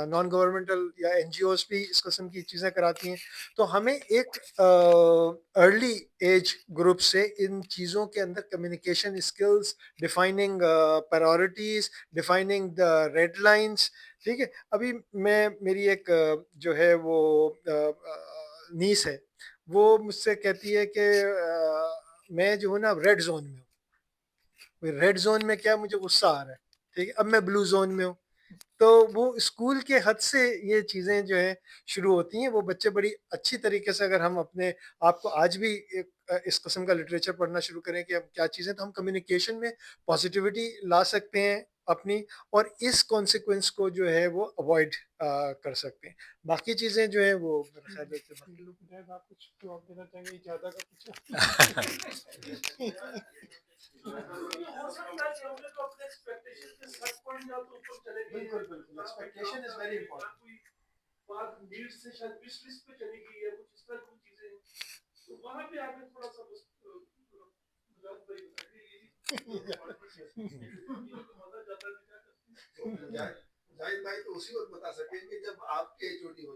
نان گورنمنٹل یا این جی اوز بھی اس قسم کی چیزیں کراتی ہیں. تو ہمیں ایک ارلی ایج گروپ سے ان چیزوں کے اندر communication skills, defining priorities, defining the red lines. ٹھیک ہے. ابھی میری ایک جو ہے وہ نیس ہے، وہ مجھ سے کہتی ہے کہ میں جو ہوں نا ریڈ زون میں ہوں. ریڈ زون میں کیا، مجھے غصہ آ رہا ہے. ٹھیک ہے. اب میں بلو زون میں ہوں. تو وہ اسکول کے حد سے یہ چیزیں جو ہیں شروع ہوتی ہیں. وہ بچے بڑی اچھی طریقے سے، اگر ہم اپنے آپ کو آج بھی اس قسم کا لٹریچر پڑھنا شروع کریں کہ اب کیا چیزیں، تو ہم کمیونیکیشن میں پازیٹیوٹی لا سکتے ہیں اپنی، اور اس کانسیکوینس کو جو ہے وہ اوائڈ کر سکتے ہیں. باقی چیزیں جو ہیں وہ میرا خیال ہے کہ باقی آپ کچھ جواب دینا چاہیں گے زیادہ کا کچھ؟ ہو سکتا ہے کہ ہم نے تو اپنے ایکسپیکٹیشن کے سیٹ پوائنٹ یا تو اوپر چلے گئے ہیں. بالکل بالکل ایکسپیکٹیشن از ویری امپورٹنٹ. کوئی بات نیڈ سے شاید وش لسٹ پہ چلی گئی ہے، کچھ اس طرح کی چیزیں ہیں، تو وہاں پہ آپ نے تھوڑا سا بس مجاہد بھائی مزہ جاتا ہے کیا کرتے ہیں. جاہد بھائی تو اسی وقت بتا سکیں گے جب آپ کی ایچ ہو جائے.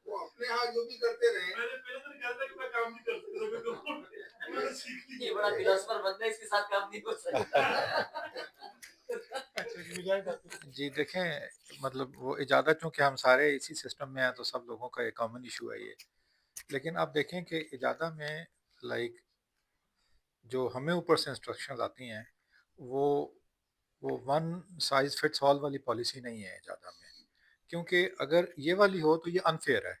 وہ اپنے ہاں جو بھی کرتے رہے. میں نے پہلے تو نہیں کہتا کہ میں کام نہیں کر سکتا، یہ بڑا فلاسفر بندہ ہے، اس کے ساتھ کام نہیں ہو سکتا. جی دیکھیں، مطلب وہ اجازت، چونکہ ہم سارے اسی سسٹم میں ہیں تو سب لوگوں کا ایک کامن ایشو ہے یہ. لیکن آپ دیکھیں کہ اجازت میں لائک جو ہمیں اوپر سے انسٹرکشنز آتی ہیں وہ ون سائز فٹس آل والی پالیسی نہیں ہے اجازت میں. کیونکہ اگر یہ والی ہو تو یہ انفیئر ہے.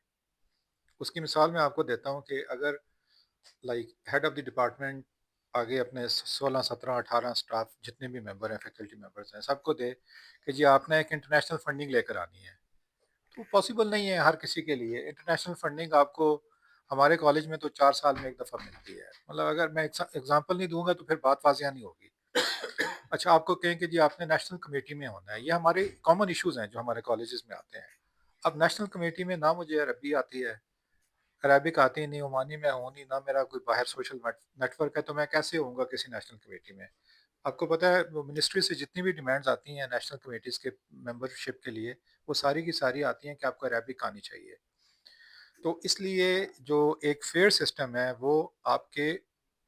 اس کی مثال میں آپ کو دیتا ہوں کہ اگر like had of the department آگے اپنے 16 17 18 اسٹاف جتنے بھی ممبر ہیں، فیکلٹی ممبرس ہیں، سب کو دے کہ جی آپ نے ایک انٹرنیشنل فنڈنگ لے کر آنی ہے، تو پاسبل نہیں ہے ہر کسی کے لیے. انٹرنیشنل فنڈنگ آپ کو ہمارے کالج میں تو 4 سال میں ایک دفعہ ملتی ہے. مطلب اگر میں ایگزامپل نہیں دوں گا تو پھر بات واضح نہیں ہوگی. اچھا آپ کو کہیں کہ جی آپ نے نیشنل کمیٹی میں ہونا ہے. یہ ہمارے کامن ایشوز ہیں جو ہمارے کالجز میں آتے ہیں. اب نیشنل کمیٹی میں نہ مجھے عربی آتی ہے، عربک آتی نہیں، عمانی میں ہوں نہیں، نہ میرا کوئی باہر سوشل نیٹ ورک ہے، تو میں کیسے ہوں گا کسی نیشنل کمیٹی میں؟ آپ کو پتہ ہے منسٹری سے جتنی بھی ڈیمانڈز آتی ہیں نیشنل کمیٹیز کے ممبرشپ کے لیے، وہ ساری کی ساری آتی ہیں کہ آپ کو عربک آنی چاہیے. تو اس لیے جو ایک فیئر سسٹم ہے وہ آپ کے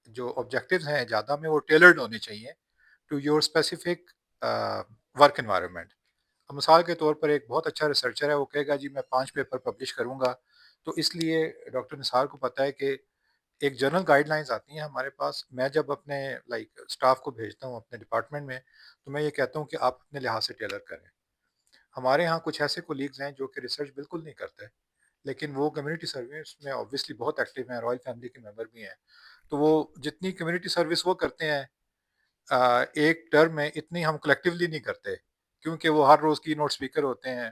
جو آبجیکٹیوز ہیں اجادہ میں وہ ٹیلرڈ ہونے چاہیے to your specific work environment. مثال کے طور پر ایک بہت اچھا ریسرچر ہے، وہ کہے گا جی میں 5 پیپر پبلش کروں گا، تو اس لیے ڈاکٹر نثار کو پتہ ہے کہ ایک جنرل گائیڈ لائنز آتی ہیں ہمارے پاس. میں جب اپنے لائک اسٹاف کو بھیجتا ہوں اپنے ڈپارٹمنٹ میں تو میں یہ کہتا ہوں کہ آپ اپنے لحاظ سے ٹیلر کریں. ہمارے ہاں کچھ ایسے کولیگز ہیں جو کہ ریسرچ بالکل نہیں کرتے، لیکن وہ کمیونٹی سروس میں اوبویسلی بہت ایکٹیو ہیں، رائل فیملی کے ممبر بھی ہیں. تو وہ جتنی کمیونٹی سروس وہ کرتے ہیں ایک ٹرم میں، اتنی ہم کلیکٹیولی نہیں کرتے، کیونکہ وہ ہر روز کی نوٹ اسپیکر ہوتے ہیں،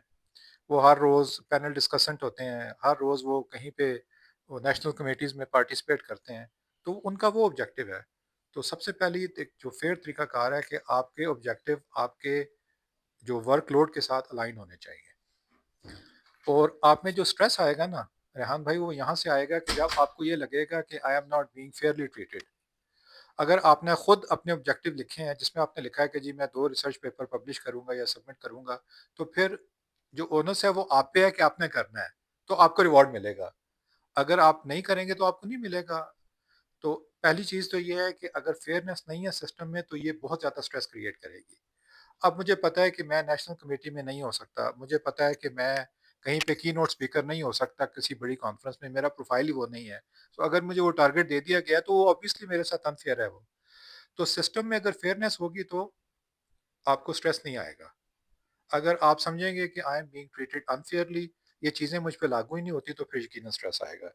وہ ہر روز پینل ڈسکسنٹ ہوتے ہیں، ہر روز وہ کہیں پہ وہ نیشنل کمیٹیز میں پارٹیسپیٹ کرتے ہیں. تو ان کا وہ آبجیکٹیو ہے. تو سب سے پہلی ایک جو فیئر طریقہ کار ہے کہ آپ کے آبجیکٹیو آپ کے جو ورک لوڈ کے ساتھ الائن ہونے چاہیے. اور آپ میں جو سٹریس آئے گا نا ریحان بھائی، وہ یہاں سے آئے گا کہ جب آپ کو یہ لگے گا کہ آئی am not being fairly treated. اگر آپ نے خود اپنے آبجیکٹیو لکھے ہیں جس میں آپ نے لکھا ہے کہ جی میں 2 ریسرچ پیپر پبلش کروں گا یا سبمٹ کروں گا، تو پھر جو اونس ہے وہ آپ پہ ہے کہ آپ نے کرنا ہے، تو آپ کو ریوارڈ ملے گا. اگر آپ نہیں کریں گے تو آپ کو نہیں ملے گا. تو پہلی چیز تو یہ ہے کہ اگر فیئرنیس نہیں ہے سسٹم میں تو یہ بہت زیادہ سٹریس کریٹ کرے گی. اب مجھے پتہ ہے کہ میں نیشنل کمیٹی میں نہیں ہو سکتا، مجھے پتہ ہے کہ میں کہیں پہ کی نوٹ اسپیکر نہیں ہو سکتا کسی بڑی کانفرنس میں، میرا پروفائل ہی وہ نہیں ہے. تو اگر مجھے وہ ٹارگیٹ دے دیا گیا تو وہ اوبویسلی میرے ساتھ انفیئر ہے. وہ تو سسٹم میں اگر فیئرنیس ہوگی تو آپ کو سٹریس نہیں آئے گا. اگر آپ سمجھیں گے کہ آئی ایم بینگ ٹریٹڈ انفیئرلی، یہ چیزیں مجھ پہ لاگو ہی نہیں ہوتی، تو پھر یقیناً سٹریس آئے گا.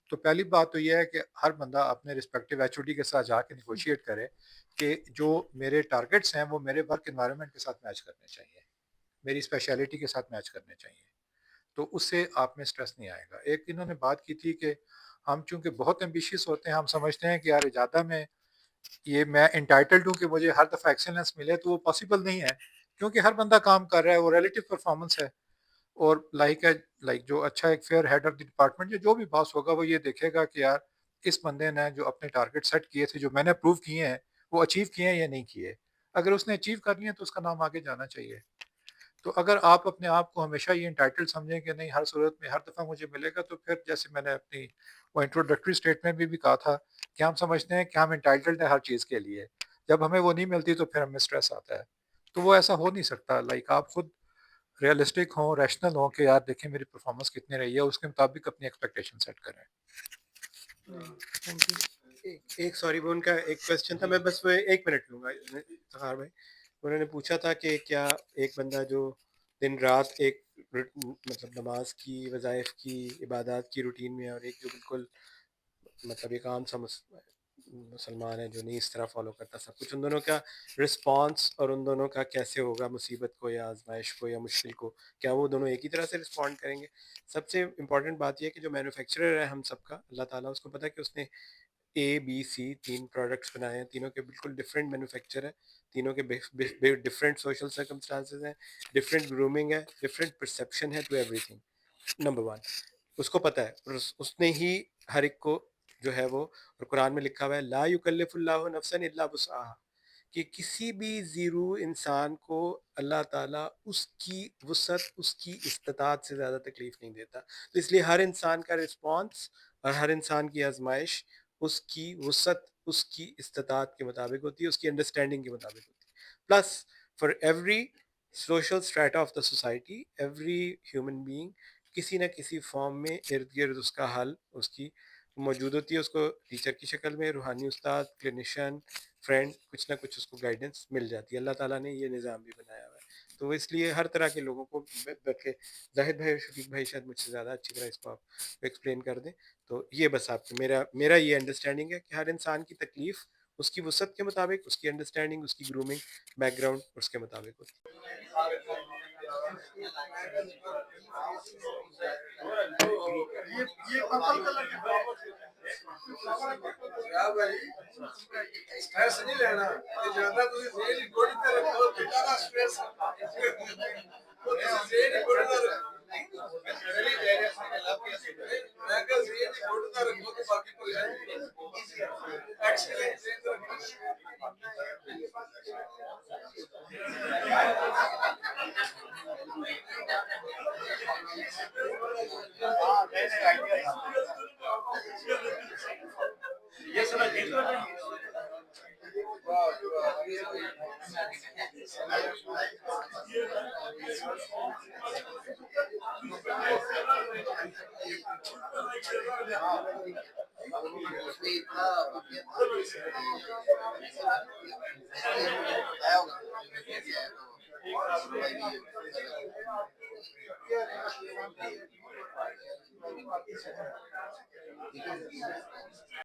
تو پہلی بات تو یہ ہے کہ ہر بندہ اپنے رسپیکٹیو ایچ او ڈی کے ساتھ جا کے نیگوشیٹ کرے کہ جو میرے ٹارگیٹس ہیں وہ میرے ورک انوائرمنٹ کے ساتھ میچ کرنے چاہیے، میری اسپیشلٹی کے ساتھ میچ کرنے چاہیے. تو اس سے آپ میں سٹریس نہیں آئے گا. ایک انہوں نے بات کی تھی کہ ہم چونکہ بہت ایمبیشیس ہوتے ہیں، ہم سمجھتے ہیں کہ یار اجادہ میں یہ میں انٹائٹلڈ ہوں کہ مجھے ہر دفعہ ایکسلنس ملے، تو وہ پاسبل نہیں ہے، کیونکہ ہر بندہ کام کر رہا ہے، وہ ریلیٹیو پرفارمنس ہے. اور لائک جو اچھا ایک fair head of the department جو بھی باس ہوگا وہ یہ دیکھے گا کہ یار اس بندے نے جو اپنے ٹارگیٹ سیٹ کیے تھے جو میں نے اپروو کیے ہیں وہ اچیو کیے ہیں یا نہیں کیے. اگر اس نے اچیو کر لیا تو اس کا نام آگے جانا چاہیے. تو اگر آپ اپنے آپ کو ہمیشہ یہ انٹائٹل سمجھیں کہ نہیں ہر صورت میں ہر دفعہ مجھے ملے گا، تو پھر جیسے میں نے اپنی وہ انٹروڈکٹری اسٹیٹمنٹ میں بھی کہا تھا کہ ہم سمجھتے ہیں کہ ہم انٹائٹلڈ ہیں ہر چیز کے لیے، جب ہمیں وہ نہیں ملتی تو پھر ہمیں اسٹریس آتا ہے. تو وہ ایسا ہو نہیں سکتا. لائک آپ خود ریئلسٹک ہوں، ریشنل ہوں کہ یار دیکھیں میری پرفارمنس کتنی رہی ہے، اس کے مطابق اپنی ایکسپیکٹیشن سیٹ کریں. Thank you. ایک سوری وہ ان کا ایک کویسچن تھا، میں بس وہ 1 منٹ لوں گا. سخار بھائی انہوں نے پوچھا تھا کہ کیا ایک بندہ جو دن رات ایک مطلب نماز کی، وظائف کی، عبادات کی روٹین میں ہے، اور ایک جو بالکل مطلب ایک عام سا مسلمان ہے جو نہیں اس طرح فالو کرتا سب کچھ، ان دونوں کا رسپانس اور ان دونوں کا کیسے ہوگا مصیبت کو یا آزمائش کو یا مشکل کو؟ کیا وہ دونوں ایک ہی طرح سے رسپونڈ کریں گے؟ سب سے امپورٹنٹ بات یہ ہے کہ جو مینوفیکچرر ہے ہم سب کا، اللہ تعالیٰ، اس کو پتہ ہے کہ اس نے ABC 3 پروڈکٹس بنائے ہیں، تینوں کے بالکل ڈفرینٹ مینوفیکچر ہے، تینوں کے ڈفرینٹ سوشل سرکمسٹانسز ہیں، ڈفرینٹ گرومنگ ہے، ڈفرینٹ پرسیپشن ہے ٹو ایوری تھنگ. نمبر 1 اس کو پتہ ہے، اور اس نے ہی ہر ایک کو جو ہے وہ، اور قرآن میں لکھا ہوا ہے لا یکلف اللہ نفسا الا وسعها، کہ کسی بھی زیرو انسان کو اللہ تعالیٰ اس کی وسعت، اس کی استطاعت سے زیادہ تکلیف نہیں دیتا. تو اس لیے ہر انسان کا رسپانس اور ہر انسان کی آزمائش اس کی وسعت، اس کی استطاعت کے مطابق ہوتی ہے، اس کی انڈرسٹینڈنگ کے مطابق ہوتی ہے. Plus for every social strata of the society, every human being کسی نہ کسی فارم میں ارد گرد اس کا حل، اس کی موجود ہوتی ہے. اس کو ٹیچر کی شکل میں، روحانی استاد، کلینیشین، فرینڈ، کچھ نہ کچھ اس کو گائیڈنس مل جاتی ہے. اللہ تعالیٰ نے یہ نظام بھی بنایا ہوا ہے. تو اس لیے ہر طرح کے لوگوں کو، بلکہ زاہد بھائی اور شفیق بھائی شاید مجھ سے زیادہ اچھی طرح اس کو آپ ایکسپلین کر دیں. تو یہ بس آپ کو میرا یہ انڈرسٹینڈنگ ہے کہ ہر انسان کی تکلیف اس کی وسعت کے مطابق، اس کی انڈرسٹینڈنگ، اس کی گرومنگ، بیک گراؤنڈ اس کے مطابق ہوتی ہے. اسٹریس نہیں لینا زیادہ، تھی گوڑی تے رکھو زیادہ اسٹریس یہ سنا